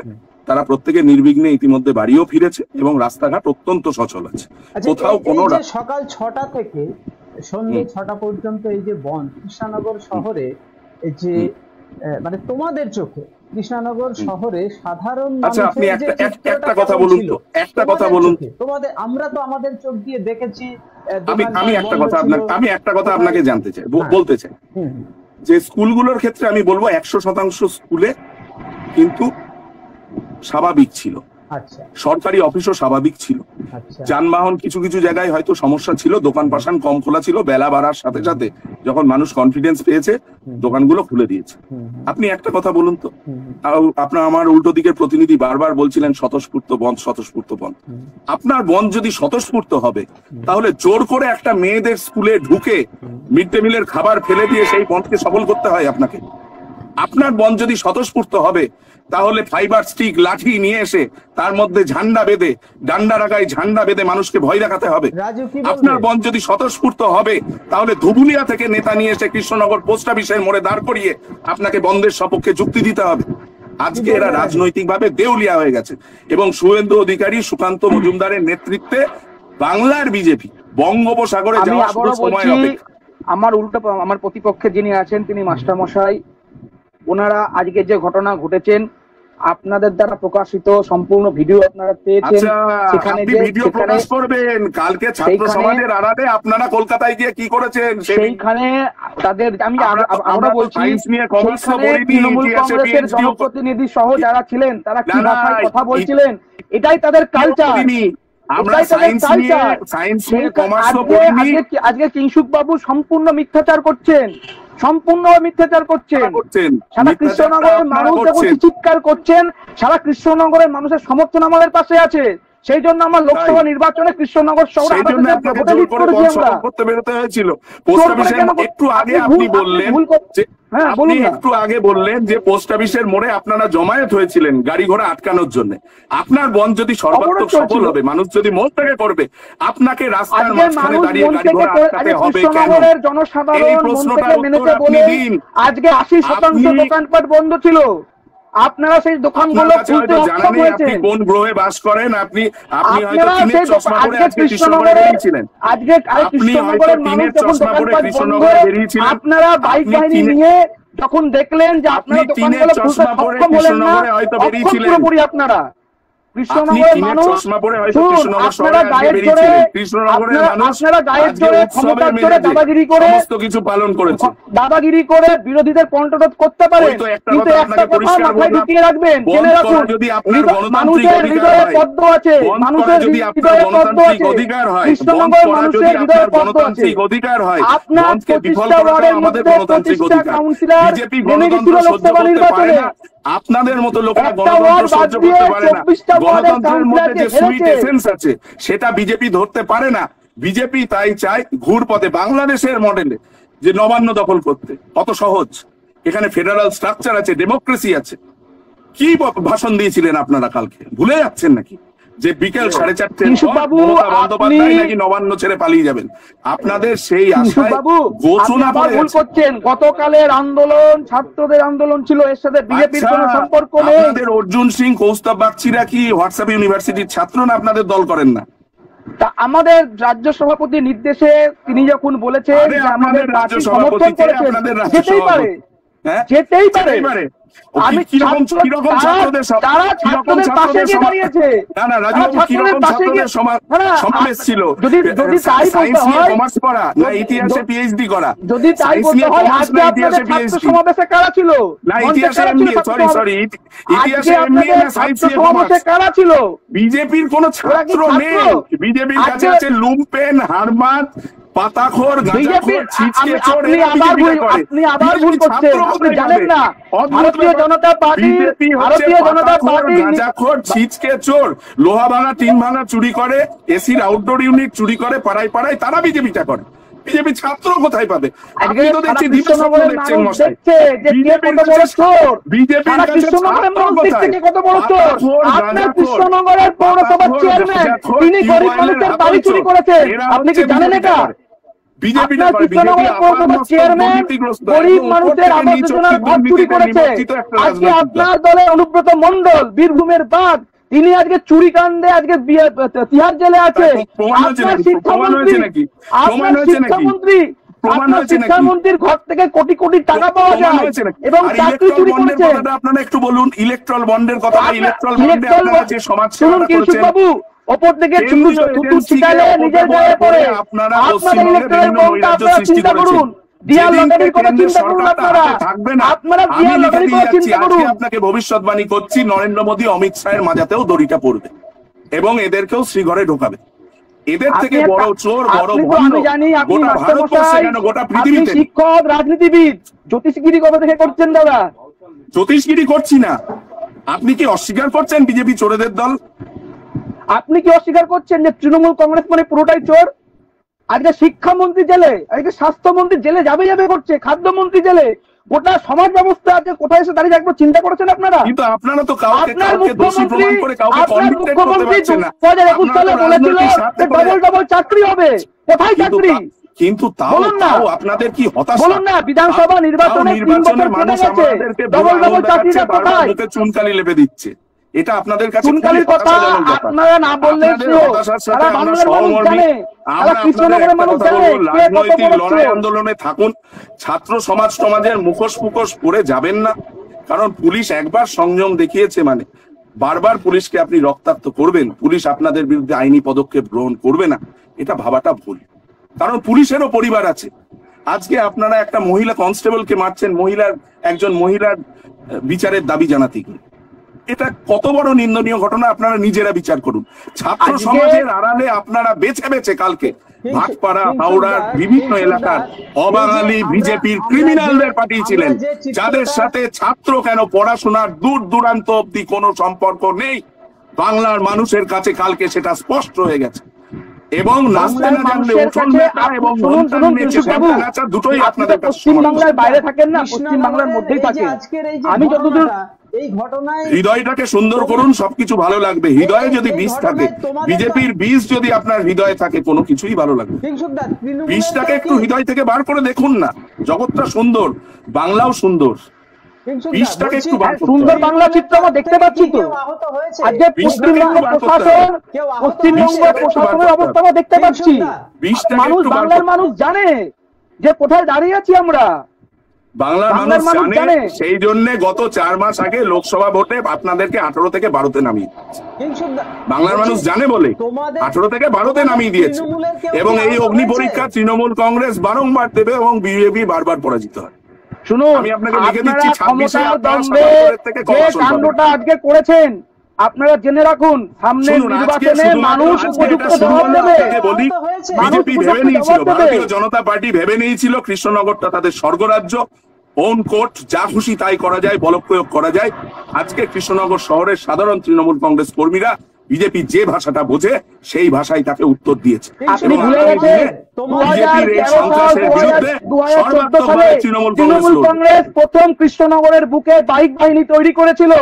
তারা প্রত্যেকে নির্বিঘ্নে ইতিমধ্যে বাড়িও ফিরেছে এবং রাস্তাঘাট অত্যন্ত সচল আছে। কোথাও কোনো সকাল 6টা থেকে সন্ধ্যে 6টা পর্যন্ত এই যে বন্ধ কৃষ্ণনগর শহরে, এই যে মানে তোমাদের চোখে কৃষ্ণনগর শহরে সাধারণ আচ্ছা, আপনি মানুষের যে একটা চিত্রটা কথা কেমন বলুন ছিল তো, একটা কথা তোমাদের বলুন। চোখে, আমরা তো আমাদের চোখ দিয়ে দেখেছি। আমি একটা কথা আমি একটা কথা আপনাকে জানতে চাই, বলতে চাই হুম, হুম, যে স্কুলগুলোর ক্ষেত্রে আমি বলবো 100% স্কুলে কিন্তু স্বাভাবিক ছিল, আচ্ছা সরকারি অফিসও স্বাভাবিক ছিল, আচ্ছা যানবাহন কিছু কিছু জায়গায় হয়তো সমস্যা ছিল, দোকান পাশান কম খোলা ছিল, বেলা বাড়ার সাথে সাথে যখন মানুষ কনফিডেন্স পেয়েছে দোকানগুলো খুলে দিয়েছে। আপনি একটা কথা বলুন তো, আপনার আমার উল্টো দিকের প্রতিনিধি বারবার বলছিলেন স্বতঃস্ফূর্ত বন্ধ, স্বতঃস্ফূর্ত বন্ধ। আপনার বন্ধ যদি স্বতঃস্ফূর্ত হবে তাহলে জোর করে একটা মেয়েদের স্কুলে ঢুকে মিড ডে মিলের খাবার ফেলে দিয়ে সেই বন্ধকে সফল করতে হয় আপনাকে? আপনার বন্ধ যদি স্বতঃস্ফূর্ত হবে তাহলে ফাইবার স্টিক লাঠি নিয়ে এসে তার মধ্যে ঝান্ডা বেঁধে, ডান্ডা রাখায় ঝান্ডা বেঁধে মানুষকে ভয় দেখাতে হবে। আপনার বন্ধ যদি স্বতঃস্ফূর্ত হবে তাহলে ধুবুলিয়া থেকে নেতা নিয়ে এসে কৃষ্ণনগর পোস্ট অফিসের মোড়ে দাঁড় করিয়ে আপনাকে বন্ধের সপক্ষে যুক্তি দিতে হবে। আজকে এরা রাজনৈতিকভাবে দেউলিয়া হয়ে গেছে এবং শুভেন্দু অধিকারী, সুকান্ত মজুমদারের নেতৃত্বে বাংলার বিজেপি বঙ্গোপসাগরে যাওয়ার শুধু সময় অপেক্ষা। আমার প্রতিপক্ষে যিনি আছেন তিনি মাস্টার মশাই, ওনারা আজকে যে ঘটনা ঘটেছেন আপনাদের দ্বারা প্রকাশিত সম্পূর্ণ ভিডিও আপনারা পেয়েছেন, সেখানে যে ভিডিও প্রকাশ করবেন কালকে ছাত্র সমাজের আড়ালে আপনারা কলকাতায় গিয়ে কি করেছেন সেইখানে তাদের আমরা বলছি তৃণমূল কংগ্রেসের জনপ্রতিনিধি সহ যারা ছিলেন তারা কি ভাষায় কথা বলছিলেন, এটাই তাদের কালচার। আজকে কিংসুক বাবু সম্পূর্ণ মিথ্যাচার করছেন, সারা কৃষ্ণনগরের মানুষ যখন চিৎকার করছেন, সারা কৃষ্ণনগরের মানুষের সমর্থন আমাদের পাশে আছে। সেই জন্য আমার লোকসভা নির্বাচনে কৃষ্ণনগর শহরে একটু আগে বললেন যে পোস্ট অফিসের মোড়ে আপনারা জমায়েত হয়েছিলেন গাড়ি ঘোড়া আটকানোর জন্য। আপনার বন্ধ যদি সর্বাত্মক সফল হবে, মানুষ যদি মন থেকে করবে, আপনাকে রাস্তার মাঝখানে দাঁড়িয়ে গাড়ি ঘোড়া আটকাতে হবে কেন? এই প্রশ্নটার উত্তর আপনি দিন। আজকে 80% দোকানপাট বন্ধ ছিল, আপনারা সেই দোকানগুলো খুলতে সক্ষম হয়েছেন। আপনি কোন গ্রহে বাস করেন? আপনি হয়তো টিনের চশমা পরে আজকে কৃষ্ণনগরে বেরিয়েছিলেন। আপনি হয়তো টিনের চশমা পরে কৃষ্ণনগরে বেরিয়েছিলেন। আপনারা বাইক বাহিনী নিয়ে যখন দেখলেন যে আপনারা দোকানগুলো খুলতে সক্ষম হলেন না, হয়তো বেরিয়েছিলেন আপনারা কৃষ্ণনগরের মানুষ। আপনারা গায়ের জোরে ক্ষমতার জোরে দাদাগিরি করে সমস্ত কিছু পালন করেছে, দাদাগিরি করে বিরোধীদের কণ্ঠরোধ করতে পারে, কিন্তু একটা কথা মাথায় ঢুকিয়ে রাখবেন, জেনে রাখুন, মানুষের হৃদয়ে পদ্ম আছে, মানুষের হৃদয়ে পদ্ম আছে, কৃষ্ণনগর মানুষের হৃদয়ে পদ্ম আছে। আপনার 25টা ওয়ার্ডের মধ্যে 25টা কাউন্সিলর নেমে গেছিল লোকসভা নির্বাচনে। আপনাদের মতো লোকেরা গণতন্ত্র সহ্য করতে পারে না। গণতন্ত্রের মধ্যে যে সুইট এসেন্স আছে সেটা বিজেপি ধরতে পারে না। বিজেপি তাই চায় ঘুরপথে বাংলাদেশের মডেলে যে নবান্ন দখল করতে। কত সহজ, এখানে ফেডারাল স্ট্রাকচার আছে, ডেমোক্রেসি আছে। কি ভাষণ দিয়েছিলেন আপনারা কালকে, ভুলে যাচ্ছেন নাকি যে বিকেল 4:30 মমতা বন্দ্যোপাধ্যায় নাকি নবান্ন ছেড়ে পালিয়ে যাবেন? আপনাদের সেই আশায় ঘোষণা করছেন। গতকালের আন্দোলন ছাত্রদের আন্দোলন ছিল, এর সাথে বিজেপির কোনো সম্পর্ক নেই। আপনাদের অর্জুন সিং, কৌস্তব বাগচিরা কি হোয়াটসঅ্যাপ ইউনিভার্সিটির ছাত্র না? আপনাদের দল করেন না? তা আমাদের রাজ্য সভাপতির নির্দেশে তিনি যখন বলেছেন যে আমাদের রাজ্য সমর্থন করেছেন, যেতেই পারে, যেতেই পারে। আমি তারা ছাত্রদের পাশে গিয়ে দাঁড়িয়েছে। যদি তাই পিএইচডি করা, যদি তাই বলতে হয়, আজকে আপনাদের ছাত্র সমাবেশে কারা ছিল? সমাবেশে কারা ছিল? বিজেপির কোন ছাত্র নেই, বিজেপির কাছে আছে লুম্পেন, হারমাত, পাতাখোর, গাঁজাখোর, ছিচকে চোর। আপনি আবার ভুল করছেন, আপনি জানেন না ভারতীয় জনতা পার্টি, ভারতীয় জনতা পার্টি গাঁজাখোর, ছিচকে চোর, লোহা ভাঙা, টিন ভাঙা চুরি করে, এসির আউটডোর ইউনিট চুরি করে, পাড়ায় পাড়ায় তারা বিজেপিটা করে। বিজেপি ছাত্র কোথায় পাবে? আপনি তো দেখছি কৃষ্ণনগরের মানুষ দেখছে যে কে কত বড় চোর। বিজেপির কাছে কৃষ্ণনগরের মানুষ দেখছে কে কত বড় চোর। আপনার কৃষ্ণনগরের পৌরসভার চেয়ারম্যান তিনি গরিব মানুষের বাড়ি চুরি করেছেন, আপনি কি জানেন এটা? আপনার কৃষ্ণনগরের পৌরসভার চেয়ারম্যান গরিব মানুষের আবাস যোজনার ঘর চুরি করেছে। আজকে আপনার দলের অনুব্রত মণ্ডল, বীরভূমের বাঘ, তিনি আজকে চুরি কাণ্ডে আজকে তিহার জেলে আছে। আপনার শিক্ষামন্ত্রী প্রমাণ আপনার হয়েছে নাকি? শিক্ষামন্ত্রীর ঘর থেকে কোটি কোটি টাকা পাওয়া প্রমাণ যায় হয়েছে নাকি? এবং আর চাকরি ইলেকট্রাল চুরি বন্ডের করেছেন। কথাটা আপনারা একটু বলুন, ইলেকট্রাল বন্ডের কথাটা। ইলেকট্রাল বন্ডে ইলেকট্রাল আপনারা যে সমাজ শুনুন সেবাটা কিংসুক করেছেন, বাবু, ওপর থেকে কেন্দ্রীয় থুতু এজেন্সিকে ছিটালে নিজের অপব্যবহার গায়ে পড়ে। করে আপনারা আপনারা পশ্চিমবঙ্গে ইলেকট্রাল বিভিন্ন বন্ডটা নৈরাজ্য আপনারা সৃষ্টি চিন্তা করেছেন। করুন, ডিয়ার যেদিনকে লটারির কথা কেন্দ্রের চিন্তা করুন সরকারটা আপনারা। হাতে থাকবে না, আপনারা আমি ডিয়ার লিখে লটারির দিয়ে কথা যাচ্ছি, চিন্তা আজকে করুন। আপনাকে ভবিষ্যৎবাণী করছি, নরেন্দ্র মোদী অমিত শাহের মাজাতেও দড়িটা পড়বে এবং এদেরকেও শ্রীঘরে ঢোকাবে। এদের থেকে বড় চোর, বড় ভণ্ড আমি জানি আপনি গোটা ভারতবর্ষে মাস্টারমশাই, কেন, গোটা আপনি পৃথিবীতে। শিক্ষক, রাজনীতিবিদ, জ্যোতিষগিরি কবে থেকে করছেন দাদা? জ্যোতিষগিরি করছি না। আপনি কি অস্বীকার করছেন বিজেপি চোরেদের দল? আপনি কি অস্বীকার করছেন যে তৃণমূল কংগ্রেস মানে পুরোটাই চোর? আজকে শিক্ষামন্ত্রী জেলে, আজকে স্বাস্থ্যমন্ত্রী জেলে যাবে করছে, খাদ্যমন্ত্রী জেলে, গোটা সমাজ ব্যবস্থা আজকে কোথায় এসে দাঁড়িয়ে একবার চিন্তা করেছেন আপনারা? কিন্তু আপনারা তো কাউকে আপনার কাউকে দোষী মুখ্যমন্ত্রী, প্রমাণ করে কাউকে আপনার কনভিক্টেড করতে মুখ্যমন্ত্রী পারছেন না। 2021 সালে আপনারা তো বলেছিল রাজনৈতিক স্বার্থে যে করে- ডবল চাকরি হবে। কোথায় কিন্তু চাকরি? কিন্তু তাও বলুন না। তাও আপনাদের কি হতাশা? বলুন না, বিধানসভা নির্বাচনে 3 বছর মানুষ কেটে গেছে, আমাদেরকে ডবল আঙুল চাকরিটা দেখাচ্ছে, বারবার কোথায়? মুখে চুনকালি লেপে দিচ্ছে। এটা আপনাদের কাছে চুনকালির খুবই কথা হতাশাজনক ব্যাপার। আপনারা না বললে আপনাদের হতাশার সাথে সারা আমরা বাংলার মানুষ সহমর্মী। জানে, আমরা সারা আপনাদের কৃষ্ণনগরের একটা মানুষ কথা জানে বলবো, কে কত রাজনৈতিক বড় লড়াই চোর। আন্দোলনে থাকুন, ছাত্র সমাজের মুখোশ পরে যাবেন না। কারণ পুলিশ একবার সংযম দেখিয়েছে মানে বারবার পুলিশকে আপনি রক্তাক্ত করবেন, পুলিশ আপনাদের বিরুদ্ধে আইনি পদক্ষেপ গ্রহণ করবে না, এটা ভাবাটা ভুল। কারণ পুলিশেরও পরিবার আছে। আজকে আপনারা একটা মহিলা কনস্টেবলকে মারছেন, একজন মহিলার বিচারের দাবি জানাতে গিয়ে। এটা কত বড় নিন্দনীয় ঘটনা, আপনারা নিজেরা বিচার করুন। ছাত্র আজকে- সমাজের আড়ালে আপনারা বেছে বেছে কালকে ভাটপাড়া, হাওড়ার বিভিন্ন এলাকার অবাঙালি বিজেপির ক্রিমিনালদের পাঠিয়েছিলেন, যাদের সাথে ছাত্র কেন পড়াশোনার দূর দূরান্ত অব্দি কোনো সম্পর্ক নেই। বাংলার মানুষের কাছে কালকে সেটা স্পষ্ট হয়ে গেছে। এবং নাচতে না জানলে উঠোন বেটা এবং শুনুন কিংসুক বাবু, দুটোই আপনি তো আপনাদের কাছে পশ্চিম সমান। বাংলার বাইরে থাকেন না, পশ্চিম বাংলার মধ্যেই থাকেন। আমি যতদূর এই ঘটনায় হৃদয়টাকে সুন্দর করুন, সবকিছু ভালো লাগবে। হৃদয়ে যদি বীজ থাকে, বিজেপির বীজ যদি আপনার হৃদয়ে থাকে, কোনো কিছুই ভালো লাগবে। বীজটাকে একটু হৃদয় থেকে বার করে দেখুন না। জগৎটা সুন্দর, বাংলাও সুন্দর, বীজটাকে একটু বার করতে হবে। সুন্দর বাংলা চিত্র আমরা দেখতে পাচ্ছি তো। আজকে পশ্চিমবঙ্গ প্রশাসন, পশ্চিমবঙ্গ প্রশাসনের অবস্থা আমরা দেখতে পাচ্ছি। মানুষ, বাংলার মানুষ জানে যে কোথায় দাঁড়িয়ে আছি আমরা। বাংলার মানুষ জানে, সেই জন্য গত 4 মাস আগে লোকসভা ভোটে আপনাদেরকে 18 থেকে 12-তে নামিয়ে বাংলার মানুষ জানে বলে 18 থেকে 12-তে নামিয়ে দিয়েছে। এবং এই অগ্নি পরীক্ষা তৃণমূল কংগ্রেস বারংবার দেবে এবং বিজেপি বারবার পরাজিত হয়। শুনুন, আমি আপনাকে লিখে দিচ্ছি, আপনারা 26-এ ক্ষমতার আপনারা দম্ভে সরকারের থেকে যে কমিশন পাবেন। কাণ্ডটা আজকে করেছেন, আপনারা জেনে রাখুন সামনে শুনুন, আজকে নির্বাচনে শুধুমাত্র মানুষ আজকে উপযুক্ত এটা শুরু জবাব হলো, দেবে। আপনাকে বলি, মানুষ বিজেপি উপযুক্ত ভেবে নিয়েছিল, জবাব দেবে। ভারতীয় জনতা পার্টি ভেবে নিয়েছিল কৃষ্ণনগরটা তাদের স্বর্গরাজ্য, ওন কোর্ট, যা খুশি তাই করা যায়, বলপ্রয়োগ করা যায়। আজকে কৃষ্ণনগর শহরের সাধারণ তৃণমূল কংগ্রেস কর্মীরা বিজেপি যে ভাষাটা বোঝে সেই ভাষায় তাকে উত্তর দিয়েছে। আপনি এবং ভুলে আগামী গেছেন দিনে বিজেপির এই সন্ত্রাসের বিরুদ্ধে 2014 সালে সর্বাত্মকভাবে তৃণমূল তৃণমূল কংগ্রেস কংগ্রেস প্রথম কৃষ্ণনগরের বুকে বাইক বাহিনী তৈরি করেছিল।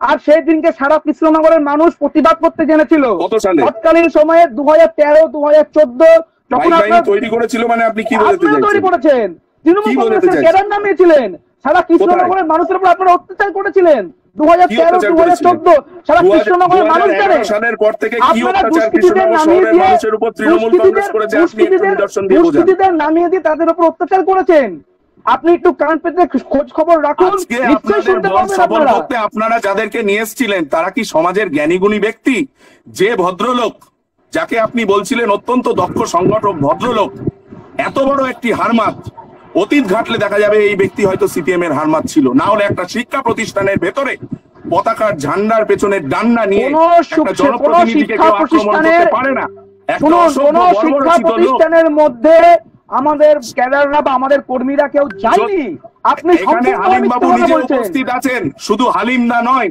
আর সেই দিনকে সারা কৃষ্ণনগরের মানুষ প্রতিবাদ করতে জেনেছিল। কত সালে? তৎকালীন সময়ে 2013, 2014 যখন বাইক বাহিনী আপনারা তৈরি করেছিল মানে আপনি কি বলতে আপনারা তৈরি চাইছেন? করেছেন, তৃণমূল কি বলতে কংগ্রেসের চাইছেন? ক্যাডার নামিয়েছিলেন, সারা কৃষ্ণনগরের মানুষের উপর আপনারা অত্যাচার করেছিলেন। 2013, 2014 সারা কৃষ্ণনগরের মানুষ জানে। 2011 সালের পর থেকে কি আপনারা অত্যাচার দুষ্কৃতীদের কৃষ্ণনগর নামিয়ে শহরের দিয়ে, মানুষের উপর তৃণমূল কংগ্রেস করেছে, আপনি একটু নিদর্শন দিয়ে বোঝান। দুষ্কৃতীদের নামিয়ে দিয়ে তাদের উপর অত্যাচার করেছেন। আপনি একটু কান পেতে খোঁজ খবর রাখুন, আজকে নিশ্চয়ই আপনাদের শুনতে দল পাবেন সফল আপনারা। করতে আপনারা যাদেরকে নিয়ে এসেছিলেন তারা কি সমাজের জ্ঞানীগুণী ব্যক্তি? যে ভদ্রলোক, যাকে আপনি বলছিলেন অত্যন্ত দক্ষ সংগঠক ভদ্রলোক, এত বড় একটি হারমাত, অতীত ঘাটলে দেখা যাবে এই ব্যক্তি হয়তো সিপিএম এর হারমাত ছিল। না হলে একটা শিক্ষা প্রতিষ্ঠানের ভেতরে পতাকার ঝান্ডার পেছনে ডান্ডা নিয়ে একটা জনপ্রতিনিধিকে কেউ আক্রমণ করতে পারে না। একটা অসভ্য শিক্ষা বর্বরচিত লোক প্রতিষ্ঠানের মধ্যে আমাদের ক্যাডাররা বা আমাদের কর্মীরা কেউ যায়নি। আপনি এখানে হালিম বাবু নিজে উপস্থিত আছেন, শুধু হালিম না নয়,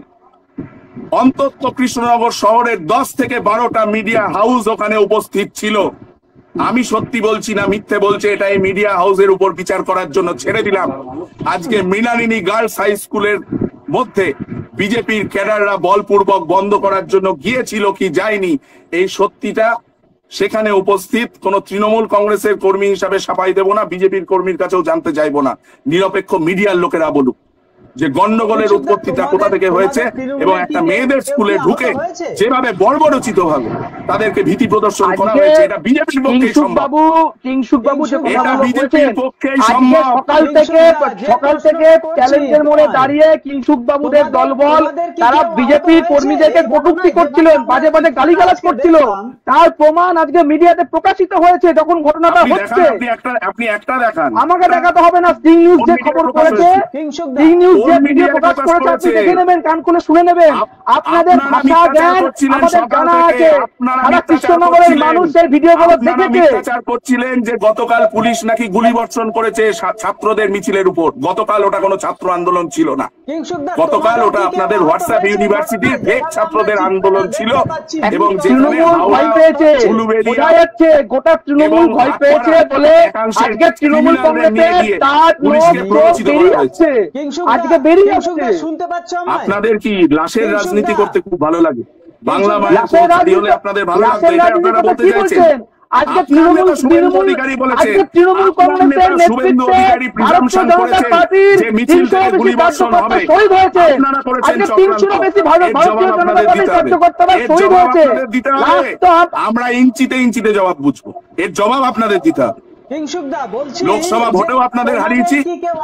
অন্তত কৃষ্ণনগর শহরের 10 থেকে 12টা মিডিয়া হাউস ওখানে উপস্থিত ছিল। আমি সত্যি বলছি না মিথ্যে বলছে, এটা এই মিডিয়া হাউসের উপর বিচার করার জন্য ছেড়ে দিলাম। আজকে মৃণালিনী গার্লস হাই স্কুলের মধ্যে বিজেপির ক্যাডাররা বলপূর্বক বন্ধ করার জন্য গিয়েছিল কি যায়নি, এই সত্যিটা সেখানে উপস্থিত কোন তৃণমূল কংগ্রেসের কর্মী হিসাবে সাফাই দেব না, বিজেপির কর্মীর কাছেও জানতে চাইবো না, নিরপেক্ষ মিডিয়ার লোকেরা বলুক। যে গন্ডগোলের উৎপত্তিটা কোথা থেকে হয়েছে এবং একটা মেয়েদের স্কুলে ঢুকে যেভাবে বর্বরচিত ভাবে তাদেরকে ভীতি প্রদর্শন করা হয়েছে, এটা বিজেপির পক্ষেই সম্ভব। কিংসুক বাবু যে এটা বিজেপির পক্ষেই সম্ভব। সকাল থেকে চ্যালেঞ্জের মোড়ে দাঁড়িয়ে কিংসুক বাবুদের দলবল তারা বিজেপি কর্মীদেরকে কটূক্তি করছিলেন, বাজে বাজে গালিগালাজ করছিল, তার প্রমাণ আজকে মিডিয়াতে প্রকাশিত হয়েছে। যখন ঘটনাটা হচ্ছে আপনি একটা দেখান, আমাকে দেখাতে হবে না। স্টিং নিউজ যে খবর করেছে, স্টিং নিউজ যে ভিডিও প্রকাশ করেছে, আপনি দেখে নেবেন, কান খুলে শুনে নেবেন। আপনাদের ভাষা জ্ঞান আমাদের জানা আছে, সারা কৃষ্ণনগরের মানুষ সেই ভিডিওগুলো দেখেছে। মিথ্যাচার করছিলেন যে গতকাল পুলিশ নাকি গুলিবর্ষণ করেছে ছাত্রদের মিছিলের উপর। গতকাল ওটা কোনো ছাত্র আন্দোলন ছিল না, গতকাল ওটা আপনাদের হোয়াটসঅ্যাপ ইউনিভার্সিটির ফেক ছাত্রদের আন্দোলন ছিল। এবং যেখানে ভয় পেয়েছে, বোঝা যাচ্ছে গোটা তৃণমূল ভয় পেয়েছে বলে আজকে তৃণমূল কংগ্রেসের তার বেরিয়ে যাচ্ছে, আজকে বেরিয়ে যাচ্ছে। শুনতে পাচ্ছ? আপনাদের কি লাশের রাজনীতি করতে খুব ভালো লাগে? বাংলা মায়ের হলে আপনাদের ভালো লাগবে, এটা আপনারা বলতে চাইছেন? আজকে তৃণমূল কংগ্রেসের নেতৃত্বে ভারতীয় জনতা পার্টির 300 বেশি কার্যকর্তা শহীদ হয়েছে। আজকে 300 বেশি ভারতীয় জনতা পার্টির কার্যকর্তারা শহীদ হয়েছে। আমরা ইঞ্চিতে ইঞ্চিতে জবাব বুঝবো, এর জবাব আপনাদের দিতে হবে। লোকসভা ভোটেও আপনাদের হারিয়েছি,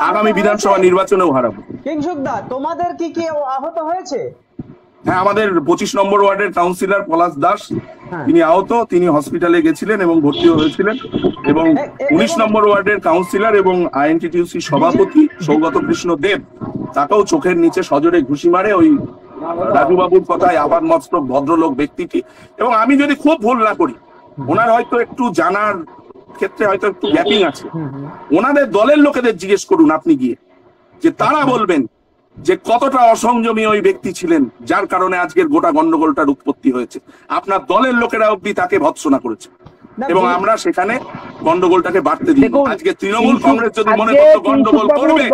আগামী বিধানসভা নির্বাচনেও হারাবো। কিংসুকদা, তোমাদের কি কেউ আহত হয়েছে? হ্যাঁ, আমাদের 25 নম্বর ওয়ার্ডের কাউন্সিলর পলাশ দাস, তিনি আহত, তিনি হসপিটালে গেছিলেন এবং ভর্তিও হয়েছিলেন। এবং 19 নম্বর ওয়ার্ডের কাউন্সিলর এবং আইএনটিটিউসি সভাপতি সৌগত কৃষ্ণ দেব, তাকেও চোখের নিচে সজোরে ঘুষি মারে ওই রাজুবাবুর কথায় আবাদ মস্তক ভদ্রলোক ব্যক্তিটি। এবং আমি যদি খুব ভুল না করি, ওনার হয়তো একটু জানার ক্ষেত্রে হয়তো একটু গ্যাপিং আছে, ওনাদের দলের লোকেদের জিজ্ঞেস করুন আপনি গিয়ে, যে তারা বলবেন যে কতটা অসংযমী ওই ব্যক্তি ছিলেন, যার কারণে আজকের গোটা গন্ডগোলটার উৎপত্তি হয়েছে। আপনার দলের লোকেরা অব্দি তাকে ভৎসনা করেছে এবং আমরা সেখানে গন্ডগোলটাকে বাড়তে দিই। আজকে তৃণমূল কংগ্রেস যদি মনে করতো গন্ডগোল করবে,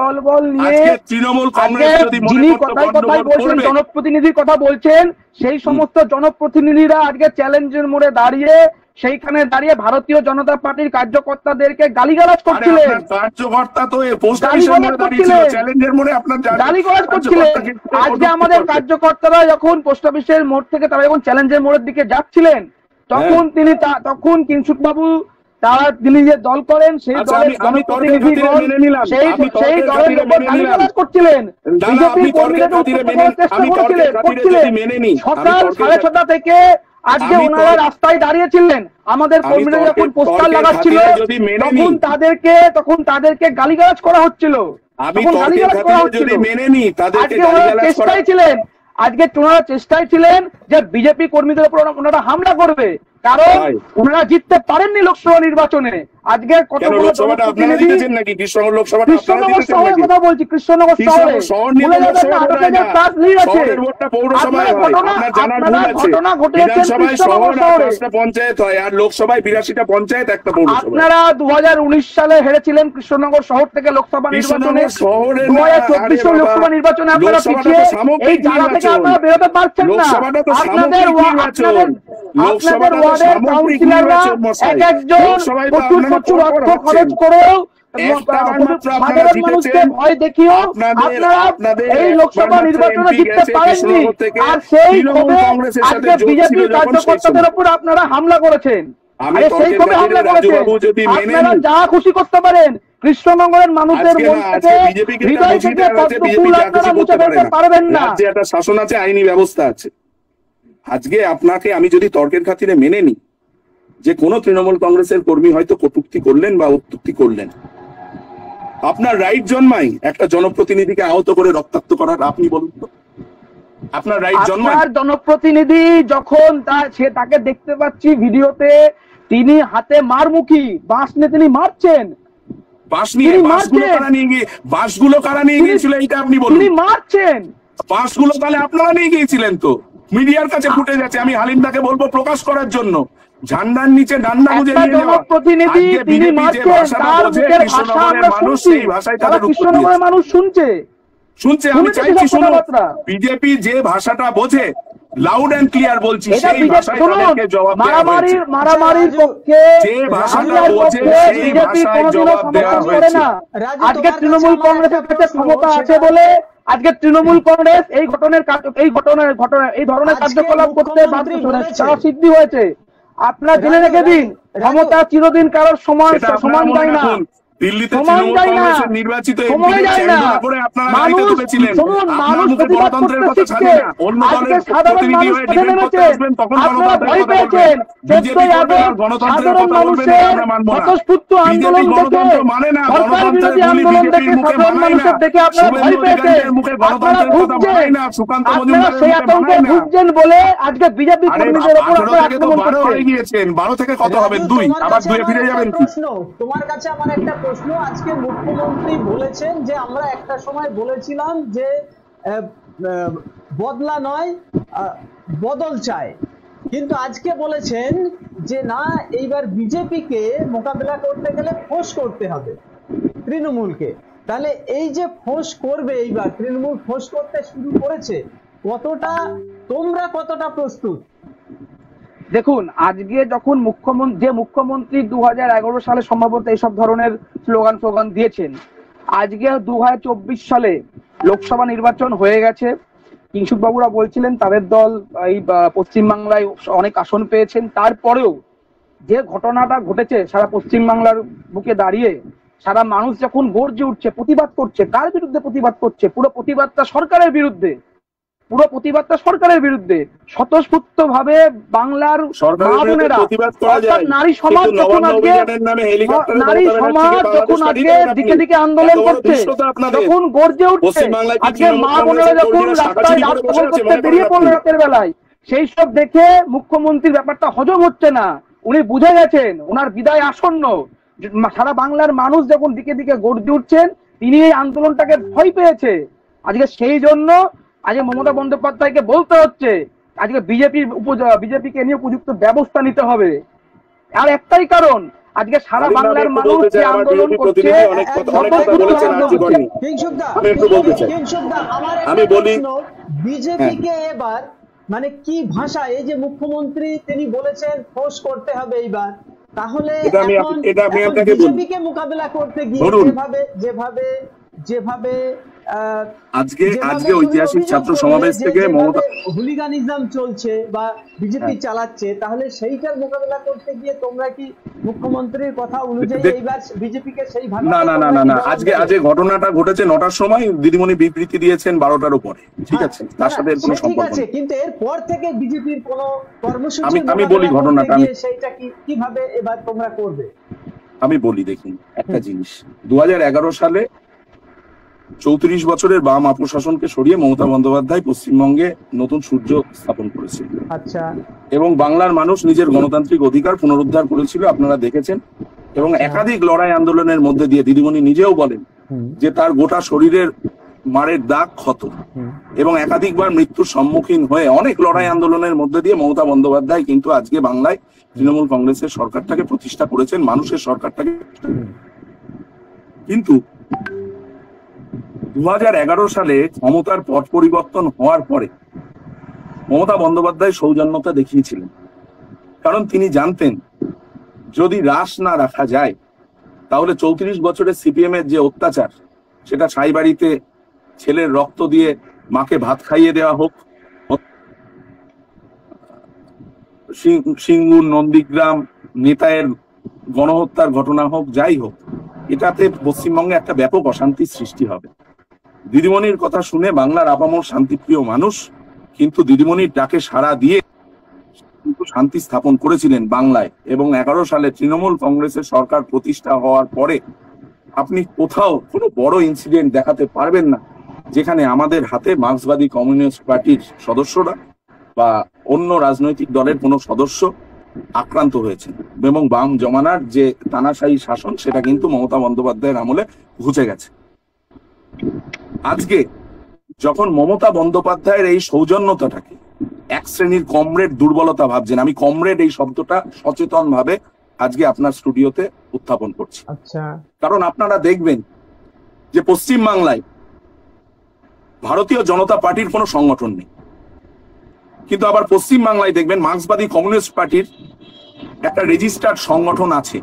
আজকে তৃণমূল কংগ্রেস যদি মনে করতো গন্ডগোল করবে, জনপ্রতিনিধির কথা বলছেন, সেই সমস্ত জনপ্রতিনিধিরা আজকে চ্যালেঞ্জের মোড়ে দাঁড়িয়ে সেইখানে দাঁড়িয়ে ভারতীয় জনতা পার্টির কার্যকর্তাদেরকে গালিগালাজ করছিলেন। কার্যকর্তা তো পোস্ট অফিসের মোড়ে দাঁড়িয়েছিল, চ্যালেঞ্জের মোড়ে আপনার গালিগালাজ করছিলেন। আজকে আমাদের কার্যকর্তারা যখন পোস্ট অফিসের মোড় থেকে তারা যখন চ্যালেঞ্জের মোড়ের দিকে যাচ্ছিলেন, তখন কিংসুক বাবু তিনি যে দল করেন সেই দলের জনপ্রতিনিধিগণ সেই দলের উপর গালিগালাজ করছিলেন, বিজেপি কর্মীদের চেষ্টা করছিলেন। সকাল 6:30 থেকে আজকে ওনারা রাস্তায় দাঁড়িয়েছিলেন, আমাদের কর্মীরা যখন পোস্টার লাগাচ্ছিল তখন তাদেরকে গালিগালাজ করা হচ্ছিল। আজকে ওনারা চেষ্টায় ছিলেন যে বিজেপি কর্মীদের উপর ওনারা হামলা করবে, কারণ ওনারা জিততে পারেননি লোকসভা নির্বাচনে। আজকে কৃষ্ণনগর বলছি, কৃষ্ণনগর শহরে ঘটনা ঘটেছে পঞ্চায়েত হয় আর লোকসভায় 82টা পঞ্চায়েত, একটা পৌরসভা। আপনারা 2019 সালে হেরেছিলেন কৃষ্ণনগর শহর থেকে লোকসভা নির্বাচনে, 2024 লোকসভা নির্বাচনে আপনারা পিছিয়ে এই জায়গা থেকে আপনারা বেরোতে পারছেন না। আপনাদের ওয়ার্ডের কাউন্সিলররা এক একজন প্রচুর অর্থ খরচ করেও সাধারণ মানুষকে ভয় দেখিয়েও আপনারা এই লোকসভা নির্বাচনে জিততে পারেননি। আর সেই ক্ষোভে আজকে বিজেপির কার্যকর্তাদের উপর আপনারা হামলা করেছেন। সেই ক্ষোভে হামলা করেছেন, আপনারা যা খুশি করতে পারেন। কৃষ্ণনগরের মানুষের মন থেকে হৃদয় থেকে পদ্মফুল আপনারা মুছে ফেলতে পারবেন না। একটা শাসন আছে, আইনি ব্যবস্থা আছে। আজকে আপনাকে আমি যদি তর্কের খাতিরে মেনে নিই যে কোনো তৃণমূল কংগ্রেসের কর্মী হয়তো কটূক্তি করলেন বা উত্তক্তি করলেন, আপনার রাইট জন্মায় একটা জনপ্রতিনিধিকে আহত করে রক্তাক্ত করার? আপনি বলুন তো, আপনার রাইট জন্মায়? জনপ্রতিনিধি যখন তাকে দেখতে পাচ্ছি ভিডিওতে, তিনি হাতে মারমুখী বাঁশ নিয়ে তিনি মারছেন। বাঁশগুলো কারা নিয়ে গিয়েছিল এইটা আপনি বলুন। তিনি মারছেন বাঁশগুলো, তাহলে আপনারা নিয়ে গিয়েছিলেন তো? মিডিয়ার কাছে ফুটে যাচ্ছে, আমি হালিমদাকে বলবো প্রকাশ করার জন্য। ঝান্ডার নিচে ডান্ডা গুঁজে নিয়ে যাওয়া। মানুষ শুনছে। আমি চাইছি শুনুন, বিজেপি যে ভাষাটা বোঝে লাউড এন্ড ক্লিয়ার বলছি, এটা সেই বিজেপি ভাষায় তাদেরকে জবাব দেওয়া হয়েছে। মারামারির পক্ষে যে ভাষাটা বাংলার বোঝে পক্ষে সেই বিজেপি ভাষায় কোনোদিনও জবাব দেওয়া সমর্থন করে হয়েছে। না। রাজু, আজকে তোমার তৃণমূল কাছে আমার কংগ্রেসের একটা কাছে প্রশ্ন, ক্ষমতা আছে সেটা- বলে আজকে তৃণমূল কংগ্রেস এই ঘটনা এই ধরনের আজকে কার্যকলাপ করতে মুখ্যমন্ত্রী বলেছে- তারা সিদ্ধি হয়েছে। আপনারা জেনে রাজু, রেখে দিন, রাজু, ক্ষমতা চিরদিন কারোর সেটা আপনারা সমান মনে যায় না, রাখুন, দিল্লিতে সমান তৃণমূল যায় না, কংগ্রেসের নির্বাচিত সময় এমপিদের যায় না। চ্যাংদোলা করে আপনারা গাড়িতে মানুষ তুলেছিলেন। শুনুন, আপনার মানুষ মুখে প্রতিবাদ গণতন্ত্রের করতে কথা ছাড়ি শিখছে। না, অন্য আজকে দলের সাধারণ প্রতিনিধি মানুষ হয়ে পথে ডিবেট করতে নেমেছে। আসবেন, তখন আপনারা গণতন্ত্রের ভয় কথা পেয়েছেন। বলবেন। বিজেপি 14ই করবে আর আগস্ট গণতন্ত্রের সাধারণ কথা বলবেন, এটা মানুষের আমরা মানব না। স্বতঃস্ফূর্ত আন্দোলন বিজেপি দেখে, গণতন্ত্র মানে না, সরকার গণতন্ত্রের বিরোধী বুলি আন্দোলন বিজেপির দেখে মুখে সাধারণ মানায় না। মানুষের দেখে আপনারা ভয় শুভেন্দু পেয়েছেন। অধিকারীর মুখে আপনারা গণতন্ত্রের কথা ভুগছেন, মানায় না, সুকান্ত আপনারা মজুমদারের সেই মুখে আতঙ্কে মানায় না। ভুগছেন বলে আজকে বিজেপি আরে কর্মীদের উপর 18 আপনারা থেকে তো আক্রমণ 12 করছেন। হয়ে গিয়েছেন, 12 থেকে কত হবে? রাজু, 2, তোমার আবার কাছে 2 আমার ফিরে একটা যাবেন কি? প্রশ্ন, তোমার কাছে আমার একটা প্রশ্ন। আজকে মুখ্যমন্ত্রী বলেছেন যে আমরা একটা সময় বলেছিলাম যে বদলা নয়, বদল চাই, কিন্তু আজকে বলেছেন যে না, এইবার বিজেপিকে মোকাবিলা করতে গেলে ফোঁস করতে হবে তৃণমূলকে। তাহলে এই যে ফোঁস করবে, এইবার তৃণমূল ফোঁস করতে শুরু করেছে, তোমরা কতটা প্রস্তুত? দেখুন, আজকে যখন মুখ্যমন্ত্রী 2011 সালে সম্ভবত এইসব ধরনের স্লোগান দিয়েছেন, আজকে 2024 সালে লোকসভা নির্বাচন হয়ে গেছে। কিংশুক বাবুরা বলছিলেন তাদের দল এই পশ্চিমবাংলায় অনেক আসন পেয়েছেন, তারপরেও যে ঘটনাটা ঘটেছে সারা পশ্চিমবাংলার বুকে দাঁড়িয়ে সারা মানুষ যখন গর্জে উঠছে, প্রতিবাদ করছে, কার বিরুদ্ধে প্রতিবাদ করছে? পুরো প্রতিবাদটা সরকারের বিরুদ্ধে। স্বতঃস্ফূর্ত ভাবে বাংলার মা বোনেরা, নারী সমাজ যখন আজকে দিকে দিকে আন্দোলন করছে, যখন গর্জে উঠছে, আজকে মা বোনেরা যখন রাস্তায় রাজপথ করতে বেরিয়ে পড়লো রাতের বেলায়, সেই সব দেখে মুখ্যমন্ত্রীর ব্যাপারটা হজম হচ্ছে না। উনি বুঝে গেছেন ওনার বিদায় আসন্ন। সারা বাংলার মানুষ যখন দিকে দিকে গর্জে উঠছেন, তিনি এই আন্দোলনটাকে ভয় পেয়েছে। আজকে সেই জন্য আজকে মমতা বন্দ্যোপাধ্যায়কে বলতে হচ্ছে আজকে বিজেপিকে নিয়ে উপযুক্ত ব্যবস্থা নিতে হবে। আর একটাই কারণ, আজকে সারা বাংলার মানুষ যে আন্দোলন করছে, আমি বলি বিজেপিকে এবার মানে কি ভাষা, এই যে মুখ্যমন্ত্রী তিনি বলেছেন ফোর্স করতে হবে এইবার, তাহলে বিজেপিকে মোকাবিলা করতে গিয়ে যেভাবে আজকে ঐতিহাসিক ছাত্র সমাবেশ থেকে মমতা হুলিগানিজম চলছে বা বিজেপি চালাচ্ছে, তাহলে সেইটার মোকাবিলা করতে গিয়ে তোমরা কি মুখ্যমন্ত্রীর কথা অনুযায়ী এইবার বিজেপিকে সেই ভাবে? না, আজকে ঘটনাটা ঘটেছে 9টার সময়, দিদিমণি বিবৃতি দিয়েছেন 12টার উপরে, ঠিক আছে, তার সাথে এর কোনো সম্পর্ক নেই। কিন্তু এর পর থেকে বিজেপির কোনো কর্মসূচি আমি বলি ঘটনাটা, সেইটা কিভাবে এবার তোমরা করবে? আমি বলি, দেখুন একটা জিনিস, 2011 সালে 34 বছরের বাম অপশাসনকে সরিয়ে মমতা বন্দ্যোপাধ্যায় পশ্চিমবঙ্গে নতুন সূর্য স্থাপন করেছিল। আচ্ছা। এবং বাংলার মানুষ নিজের গণতান্ত্রিক অধিকার পুনরুদ্ধার করেছিল, আপনারা দেখেছেন। এবং একাধিক লড়াই আন্দোলনের মধ্যে দিয়ে দিদিমণি নিজেও বলেন যে তার গোটা শরীরের মারের দাগ ক্ষত, এবং একাধিকবার মৃত্যুর সম্মুখীন হয়ে অনেক লড়াই আন্দোলনের মধ্যে দিয়ে মমতা বন্দ্যোপাধ্যায় কিন্তু আজকে বাংলায় তৃণমূল কংগ্রেসের সরকারটাকে প্রতিষ্ঠা করেছেন, মানুষের সরকারটাকে। কিন্তু 2011 সালে ক্ষমতার পট পরিবর্তন হওয়ার পরে মমতা বন্দ্যোপাধ্যায় সৌজন্যতা দেখিয়েছিলেন, কারণ তিনি জানতেন যদি রাশ না রাখা যায় তাহলে 34 বছরের সিপিএম এর যে অত্যাচার, সেটা ছাই বাড়িতে ছেলের রক্ত দিয়ে মাকে ভাত খাইয়ে দেওয়া হোক, সিঙ্গুর নন্দীগ্রাম নেতায়ের গণহত্যার ঘটনা হোক, যাই হোক, এটাতে পশ্চিমবঙ্গে একটা ব্যাপক অশান্তির সৃষ্টি হবে। দিদিমণির কথা শুনে বাংলার আপামর শান্তিপ্রিয় মানুষ কিন্তু দিদিমণির ডাকে সাড়া দিয়ে কিন্তু শান্তি স্থাপন করেছিলেন বাংলায়। এবং 11 সালে তৃণমূল কংগ্রেসের সরকার প্রতিষ্ঠা হওয়ার পরে আপনি কোথাও কোনো বড় ইনসিডেন্ট দেখাতে পারবেন না যেখানে আমাদের হাতে মার্ক্সবাদী কমিউনিস্ট পার্টির সদস্যরা বা অন্য রাজনৈতিক দলের কোনো সদস্য আক্রান্ত হয়েছে। এবং বাম জমানার যে তানাশাহী শাসন, সেটা কিন্তু মমতা বন্দ্যোপাধ্যায়ের আমলে ঘুচে গেছে। আজকে যখন মমতা বন্দ্যোপাধ্যায়ের এই সৌজন্যতাটাকে এক শ্রেণীর কমরেড দুর্বলতা ভাবছেন, আমি কমরেড এই শব্দটা সচেতন ভাবে আজকে আপনার স্টুডিওতে উত্থাপন করছি। আচ্ছা। কারণ আপনারা দেখবেন যে পশ্চিম বাংলায় ভারতীয় জনতা পার্টির কোনো সংগঠন নেই, কিন্তু আবার পশ্চিম বাংলায় দেখবেন মার্ক্সবাদী কমিউনিস্ট পার্টির একটা রেজিস্টার্ড সংগঠন আছে,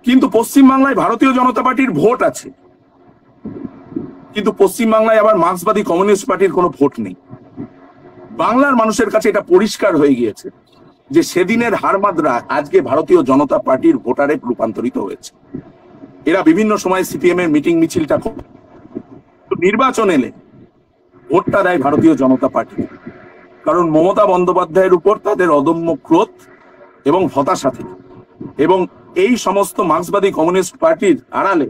কিন্তু পশ্চিম বাংলায় ভারতীয় জনতা পার্টির ভোট আছে, কিন্তু পশ্চিম বাংলায় আবার মার্ক্সবাদী কমিউনিস্ট পার্টির কোনো ভোট নেই। বাংলার মানুষের কাছে এটা পরিষ্কার হয়ে গিয়েছে যে সেদিনের হারমাদরা আজকে ভারতীয় জনতা পার্টির ভোটারে রূপান্তরিত হয়েছে। এরা বিভিন্ন সময় সিপিএম এর মিটিং মিছিলটা করে, নির্বাচন এলে ভোটটা দেয় ভারতীয় জনতা পার্টি, কারণ মমতা বন্দ্যোপাধ্যায়ের উপর তাদের অদম্য ক্রোধ এবং হতাশা থেকে, এবং এই সমস্ত মার্ক্সবাদী কমিউনিস্ট পার্টির আড়ালে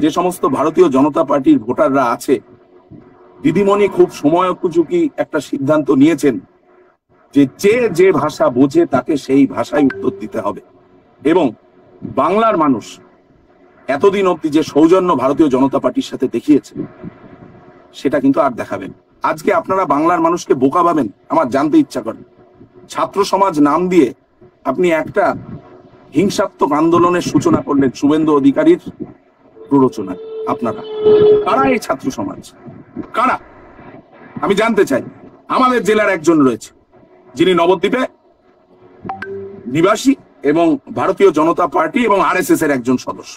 যে সমস্ত ভারতীয় জনতা পার্টির ভোটাররা আছে, দিদিমণি খুব সময়োপযোগী একটা সিদ্ধান্ত নিয়েছেন যে যে ভাষা বোঝে তাকে সেই ভাষায় উত্তর দিতে হবে, এবং বাংলার মানুষ এতদিন অব্দি যে সৌজন্য ভারতীয় জনতা পার্টির সাথে দেখিয়েছে সেটা কিন্তু আর দেখাবেন। আজকে আপনারা বাংলার মানুষকে বোকা ভাবেন, আমার জানতে ইচ্ছা করে। ছাত্র সমাজ নাম দিয়ে আপনি একটা হিংসাত্মক আন্দোলনের সূচনা করলেন শুভেন্দু অধিকারীর প্ররোচনায়। আপনারা কারা এই ছাত্র সমাজ, কারা? আমি জানতে চাই। আমাদের জেলার একজন রয়েছে যিনি নবদ্বীপে নিবাসী এবং ভারতীয় জনতা পার্টি এবং আরএসএস এর একজন সদস্য।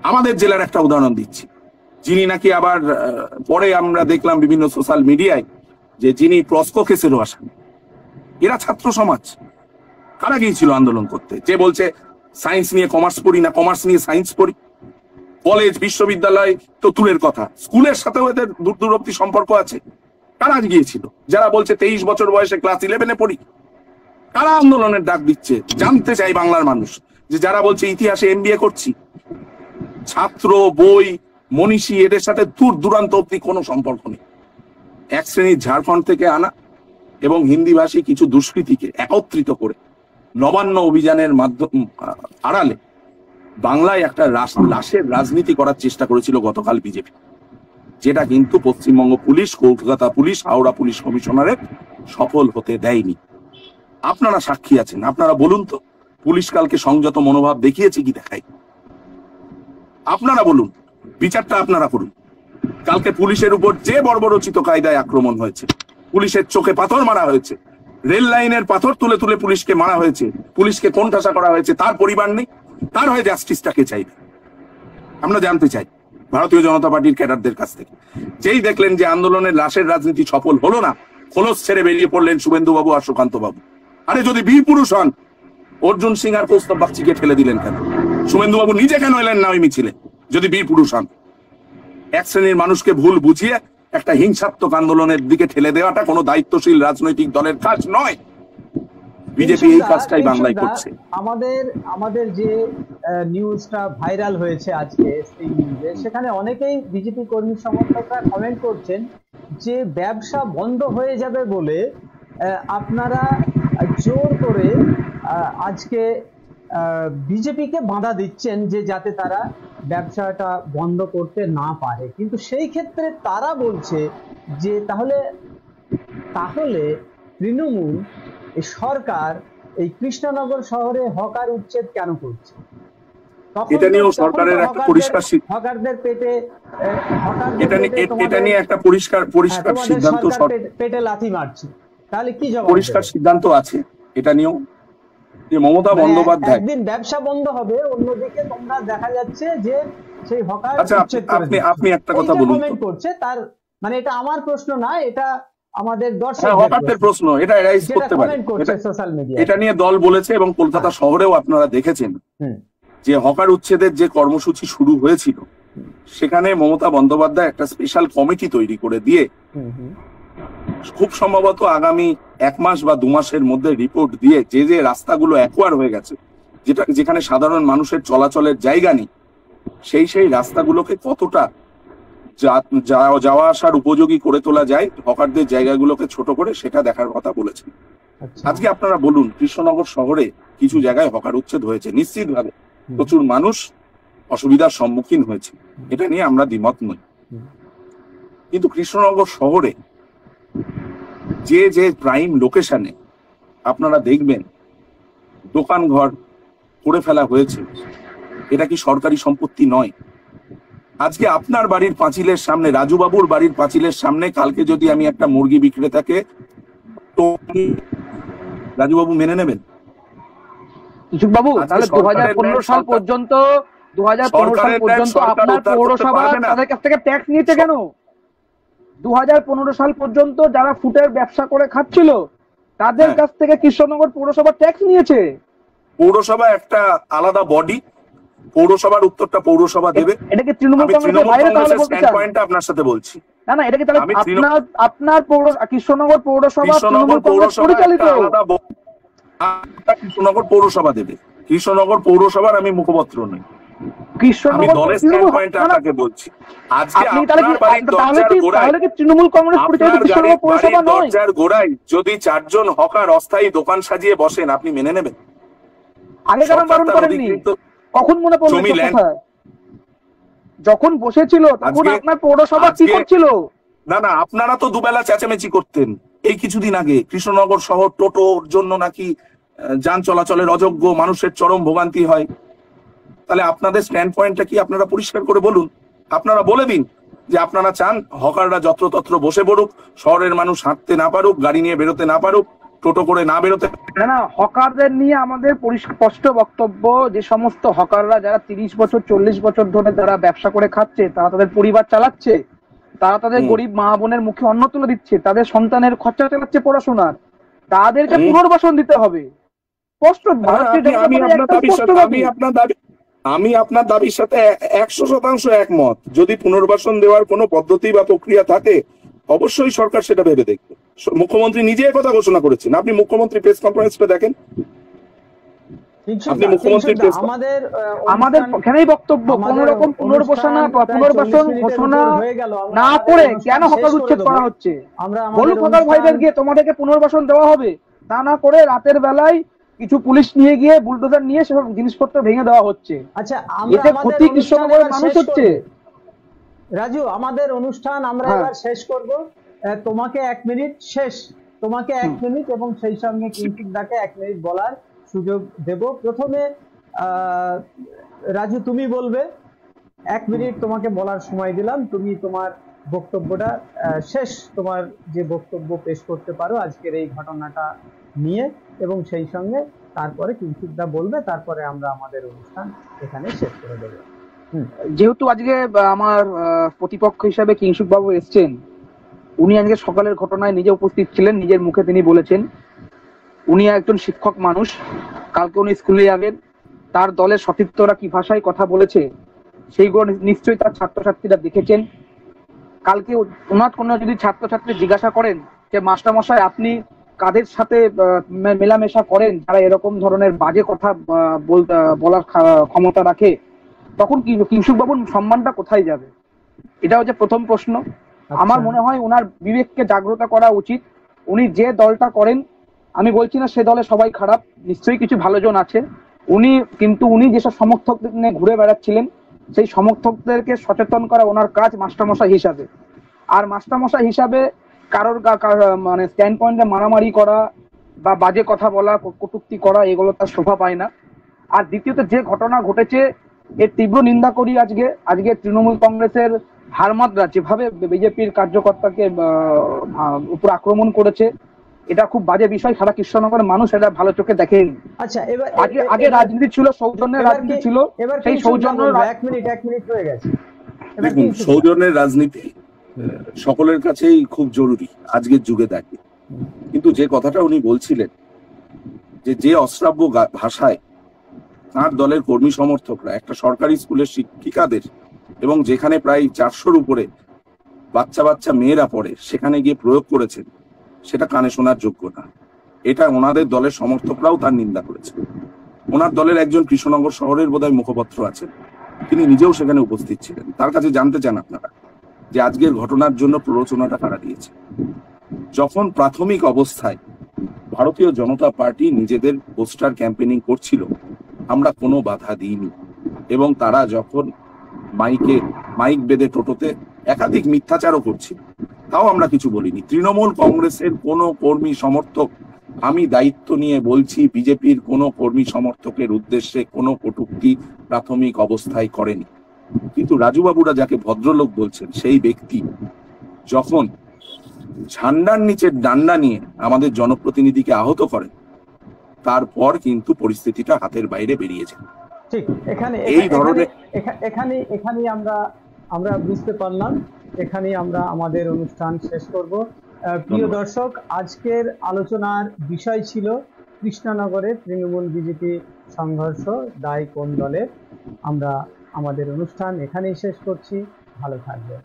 আমাদের জেলার একটা উদাহরণ দিচ্ছি, যিনি নাকি আবার পরে আমরা দেখলাম বিভিন্ন সোশ্যাল মিডিয়ায় যে যিনি প্রস্কো কেসেরও আসামি। এরা ছাত্র সমাজ। কারা গিয়েছিল আন্দোলন করতে? যে বলছে সায়েন্স নিয়ে কমার্স পড়ি না, কমার্স নিয়ে সায়েন্স পড়ি। কলেজ বিশ্ববিদ্যালয় তো দূরের কথা, স্কুলের সাথেও এদের দূর দূরবর্তী সম্পর্ক আছে। কারা গিয়েছিল? যারা বলছে 23 বছর বয়সে ক্লাস 11-এ পড়ি। কারা আন্দোলনের ডাক দিচ্ছে? জানতে চাই বাংলার মানুষ। যে যারা বলছে ইতিহাসে এমবিএ করছি, ছাত্র, বই, মনীষী, এদের সাথে দূর দূরান্ত অব্দি কোনো সম্পর্ক নেই। এক শ্রেণীর ঝাড়খণ্ড থেকে আনা এবং হিন্দিভাষী কিছু দুষ্কৃতীকে একত্রিত করে নবান্ন অভিযানের মাধ্যমে আড়ালে বাংলায় একটা লাশের রাজনীতি করার চেষ্টা করেছিল গতকাল বিজেপি, যেটা কিন্তু Paschimbanga police, Kolkata police, Howrah police কমিশনারের সফল হতে দেয়নি। আপনারা সাক্ষী আছেন, আপনারা বলুন তো পুলিশ কালকে সংযত মনোভাব দেখিয়েছে কি দেখাই? আপনারা বলুন, বিচারটা আপনারা করুন। কালকে পুলিশের উপর যে বর্বরচিত কায়দায় আক্রমণ হয়েছে, পুলিশের চোখে পাথর মারা হয়েছে, রেল লাইনের পাথর তুলে তুলে পুলিশকে মারা হয়েছে, পুলিশকে কোণঠাসা করা হয়েছে, তার পরিবার নেই, তার হয়ে জাস্টিসটাকে চাইবে। আমরা জানতে চাই ভারতীয় জনতা পার্টির ক্যাডারদের কাছ থেকে। যেই দেখলেন যে আন্দোলনের লাশের রাজনীতি সফল হলো না, খোলস ছেড়ে বেরিয়ে পড়লেন শুভেন্দু বাবু আর সুকান্ত বাবু। আরে যদি বীর পুরুষ হন, অর্জুন সিং আর কৌস্তব বাগচিকে ঠেলে দিলেন কেন? শুভেন্দু বাবু নিজে কেন এলেন না ওই মিছিলে? যদি বীর পুরুষ হন, এক শ্রেণীর মানুষকে ভুল বুঝিয়ে একটা হিংসাত্মক আন্দোলনের দিকে ঠেলে দেওয়াটা কোনো দায়িত্বশীল রাজনৈতিক দলের কাজ নয়। বিজেপি এই কাজটাই বাংলায় করছে। আমাদের যে নিউজটা ভাইরাল হয়েছে আজকে এই নিউজে, সেখানে অনেকেই বিজেপি কর্মী সমর্থকরা কমেন্ট করছেন যে ব্যবসা বন্ধ হয়ে যাবে বলে আপনারা জোর করে আজকে বিজেপিকে বাধা দিচ্ছেন যে যাতে তারা ব্যবসাটা বন্ধ করতে না পারে। কিন্তু সেই ক্ষেত্রে তারা বলছে যে তাহলে তৃণমূল সরকার এই কৃষ্ণনগর শহরে হকার উচ্ছেদ কেন করছে? এটা নিয়েও সরকারের একটা পরিষ্কার হকারদের পেটে এটা নিয়ে একটা পরিষ্কার সিদ্ধান্ত পেটে লাথি মারছে, তাহলে কি জবাব? পরিষ্কার সিদ্ধান্ত আছে এটা নিয়েও, যে মমতা বন্দ্যোপাধ্যায় একদিন ব্যবসা বন্ধ হবে, অন্যদিকে তোমরা দেখা যাচ্ছে যে সেই হকার উচ্ছেদ করে দিচ্ছে। আপনি একটা কথা বলুন কমেন্ট করছে, তার মানে এটা আমার প্রশ্ন না, এটা আমাদের হকারদের প্রশ্ন, এটা রাইজ করতে পারে। এটা নিয়ে দল বলেছে এবং কলকাতা শহরেও আপনারা দেখেছেন যে হকার উচ্ছেদের যে কর্মসূচি শুরু হয়েছিল, সেখানে মমতা বন্দ্যোপাধ্যায় একটা স্পেশাল কমিটি তৈরি করে দিয়ে খুব সম্ভবত আগামী 1 মাস বা 2 মাসের মধ্যে রিপোর্ট দিয়ে যে রাস্তাগুলো অ্যাকোয়ার হয়ে গেছে, যেখানে সাধারণ মানুষের চলাচলের জায়গা নেই, সেই রাস্তাগুলোকে কতটা যাওয়া আসার উপযোগী করে তোলা যায়, হকারদের জায়গাগুলোকে ছোট করে, সেটা দেখার কথা বলেছেন। আজকে আপনারা বলুন, কৃষ্ণনগর শহরে কিছু জায়গায় হকার উচ্ছেদ হয়েছে, নিশ্চিতভাবে প্রচুর মানুষ অসুবিধার সম্মুখীন হয়েছে, এটা নিয়ে আমরা দ্বিমত নই। কিন্তু কৃষ্ণনগর শহরে যে প্রাইম লোকেশনে আপনারা দেখবেন দোকান ঘর করে ফেলা হয়েছে, এটা কি সরকারি সম্পত্তি নয়? আজকে আপনার বাড়ির পাঁচিলের সামনে, রাজুবাবুর বাড়ির পাঁচিলের সামনে কালকে যদি আমি একটা মুরগি বিক্রেতাকে, রাজুবাবু মেনে নেবেন? বাবু, তাহলে 2015 সাল পর্যন্ত আপনার পৌরসভা তাদের কাছ থেকে ট্যাক্স নিয়েছে কেন? 2015 সাল পর্যন্ত যারা ফুটের ব্যবসা করে খাচ্ছিল তাদের কাছ থেকে কৃষ্ণনগর পৌরসভা ট্যাক্স নিয়েছে। পৌরসভা একটা আলাদা বডি, পৌরসভার উত্তরটা পৌরসভা দেবে। এটা কি তৃণমূল কংগ্রেসের বাইরে? তাহলে বলতে চান পয়েন্টটা আপনার সাথে বলছি না, এটা কি তাহলে আপনার কৃষ্ণনগর পৌরসভা তৃণমূল কংগ্রেস পরিচালিত? কৃষ্ণনগর পৌরসভা দেবে। কৃষ্ণনগর পৌরসভার আমি মুখপাত্র নই, আমি দলের স্ট্যান্ড পয়েন্ট আপনাকে বলছি। আজকে তাহলে কি তৃণমূল কংগ্রেস পরিচালিত কৃষ্ণনগর পৌরসভা নয়? দরজার গোড়ায় যদি 4 জন হকার অস্থায়ী দোকান সাজিয়ে বসেন, আপনি মেনে নেবেন? আগে কেন বারণ করেননি? কখন মনে পড়লো কথা? যখন বসেছিল তখন আপনার পৌরসভা কি করছিল? না, আপনারা তো দুবেলা চেঁচামেচি করতেন এই কিছুদিন আগে। কৃষ্ণনগর শহর টোটোর জন্য নাকি যান চলাচলের অযোগ্য, মানুষের চরম ভোগান্তি হয়। তাহলে আপনাদের স্ট্যান্ড পয়েন্টটা কি আপনারা পরিষ্কার করে বলুন। আপনারা বলে দিন যে আপনারা চান হকাররা যত্রতত্র বসে পড়ুক, শহরের মানুষ হাঁটতে না পারুক, গাড়ি নিয়ে বেরোতে না পারুক, টোটো করে না বেরোতে। না, হকারদের নিয়ে আমাদের স্পষ্ট বক্তব্য, যে সমস্ত হকাররা যারা 30 বছর 40 বছর ধরে যারা ব্যবসা করে খাচ্ছে, তারা তাদের পরিবার চালাচ্ছে, তারা তাদের গরিব মা বোনের মুখে অন্ন তুলে দিচ্ছে, তাদের সন্তানের খরচা চালাচ্ছে পড়াশোনার, তাদেরকে পুনর্বাসন দিতে হবে। স্পষ্ট। আমি আপনার দাবির সাথে 100% একমত। যদি পুনর্বাসন দেওয়ার কোনো পদ্ধতি বা প্রক্রিয়া থাকে অবশ্যই সরকার সেটা ভেবে দেখবে। মুখ্যমন্ত্রী নিজে কথা ঘোষণা করেছেন, আপনি মুখ্যমন্ত্রী প্রেস কনফারেন্সটা দেখেন। আপনি মুখ্যমন্ত্রী আমাদের এখানেই বক্তব্য, কোন রকম পুনর্বাসন ঘোষণা না করে কেন হকার উচ্ছেদ করা হচ্ছে? বলুন হকার ভাইদের গিয়ে তোমাদেরকে পুনর্বাসন দেওয়া হবে, তা না করে রাতের বেলায় কিছু পুলিশ নিয়ে গিয়ে বুলডোজার নিয়ে সব জিনিসপত্র ভেঙে দেওয়া হচ্ছে। আচ্ছা, এতে ক্ষতি কৃষ্ণনগরের মানুষ হচ্ছে। রাজু, আমাদের অনুষ্ঠান আমরা এবার শেষ করব। তোমাকে 1 মিনিট শেষ, তোমাকে 1 মিনিট এবং সেই সঙ্গে কিংসুকদাকে 1 মিনিট বলার সুযোগ দেব। প্রথমে রাজু তুমি বলবে, 1 মিনিট তোমাকে বলার সময় দিলাম, তুমি তোমার বক্তব্যটা শেষ, তোমার যে বক্তব্য পেশ করতে পারো আজকের এই ঘটনাটা নিয়ে, এবং সেই সঙ্গে তারপরে কিংসুকদা বলবে, তারপরে আমরা আমাদের অনুষ্ঠান এখানে শেষ করে দেব। যেহেতু আজকে আমার প্রতিপক্ষ হিসাবে কিংসুক বাবু এসছেন, উনি আজকে সকালের ঘটনায় নিজে উপস্থিত ছিলেন, নিজের মুখে তিনি বলেছেন। উনি একজন শিক্ষক মানুষ, কালকে উনি স্কুলে যাবেন, তার দলের সতীর্থরা কি ভাষায় কথা বলেছে সেইগুলো নিশ্চয়ই তার ছাত্রছাত্রীরা দেখেছেন। কালকে ওনার কোনো যদি ছাত্রছাত্রী জিজ্ঞাসা করেন যে মাস্টারমশাই আপনি কাদের সাথে মেলামেশা করেন যারা এরকম ধরনের বাজে কথা বলার ক্ষমতা রাখে, তখন কিংসুক বাবুর সম্মানটা কোথায় যাবে? এটা হচ্ছে প্রথম প্রশ্ন। আমার মনে হয় ওনার বিবেককে জাগ্রত করা উচিত। উনি যে দলটা করেন, আমি বলছি না সে দলে সবাই খারাপ, নিশ্চয়ই কিছু ভালো জন আছে, উনি যেসব সমর্থকদের নিয়ে ঘুরে বেড়াচ্ছিলেন, সেই সমর্থকদেরকে সচেতন করা ওনার কাজ মাস্টারমশাই হিসাবে। আর মাস্টারমশাই হিসাবে কারোর মানে স্ট্যান্ড পয়েন্টে মারামারি করা বা বাজে কথা বলা, কটূক্তি করা, এগুলো তার শোভা পায় না। আর দ্বিতীয়ত, যে ঘটনা ঘটেছে এর তীব্র নিন্দা করি। আজকে তৃণমূল কংগ্রেসের হারমাদরা যেভাবে বিজেপির কার্যকর্তাকে উপর আক্রমণ করেছে, এটা খুব বাজে বিষয়। সারা কৃষ্ণনগরের মানুষ এটা ভালো চোখে দেখেনি। আচ্ছা, এবার আগে রাজনীতি ছিল, সৌজন্যের রাজনীতি ছিল, সেই সৌজন্য 1 মিনিট হয়ে গেছে। দেখুন, সৌজন্যের রাজনীতি সকলের কাছেই খুব জরুরি আজকের যুগে দাঁড়িয়ে। কিন্তু যে কথাটা উনি বলছিলেন, যে অশ্রাব্য ভাষায় তার দলের কর্মী সমর্থকরা একটা সরকারি স্কুলের শিক্ষিকাদের, এবং যেখানে প্রায় 400-র উপরে বাচ্চা মেয়েরা পড়ে, সেখানে গিয়ে প্রয়োগ করেছেন, সেটা কানে শোনার যোগ্য না। এটা ওনাদের দলের সমর্থকরাও তার নিন্দা করেছেন। ওনার দলের একজন কৃষ্ণনগর শহরের বোধহয় মুখপাত্র আছেন, তিনি নিজেও সেখানে উপস্থিত ছিলেন। তার কাছে জানতে চান আপনারা যে আজকের ঘটনার জন্য প্ররোচনাটা কারা দিয়েছে। যখন প্রাথমিক অবস্থায় ভারতীয় জনতা পার্টি নিজেদের পোস্টার ক্যাম্পেইনিং করছিল, আমরা কোনো বাধা দিইনি, এবং তারা যখন মাইক বেঁধে টোটোতে একাধিক মিথ্যাচারও করছিল, তাও আমরা কিছু বলিনি। তৃণমূল কংগ্রেসের কোনো কর্মী সমর্থক, আমি দায়িত্ব নিয়ে বলছি, বিজেপির কোনো কর্মী সমর্থকের উদ্দেশ্যে কোনো কটূক্তি প্রাথমিক অবস্থায় করেনি। কিন্তু রাজুবাবুরা যাকে ভদ্রলোক বলছেন সেই ব্যক্তি যখন ঝান্ডার নিচের ডান্ডা নিয়ে আমাদের জনপ্রতিনিধিকে আহত করেন, তারপর কিন্তু পরিস্থিতিটা হাতের বাইরে বেরিয়ে যায়। ঠিক এখানে এই ধরনের এখানে আমরা বুঝতে পারলাম। এখানে আমরা আমাদের অনুষ্ঠান শেষ করব। প্রিয় দর্শক, আজকের আলোচনার বিষয় ছিল কৃষ্ণনগরে তৃণমূল বিজেপি সংঘর্ষ, দায় কোন দলের। আমরা আমাদের অনুষ্ঠান এখানেই শেষ করছি। ভালো থাকবেন।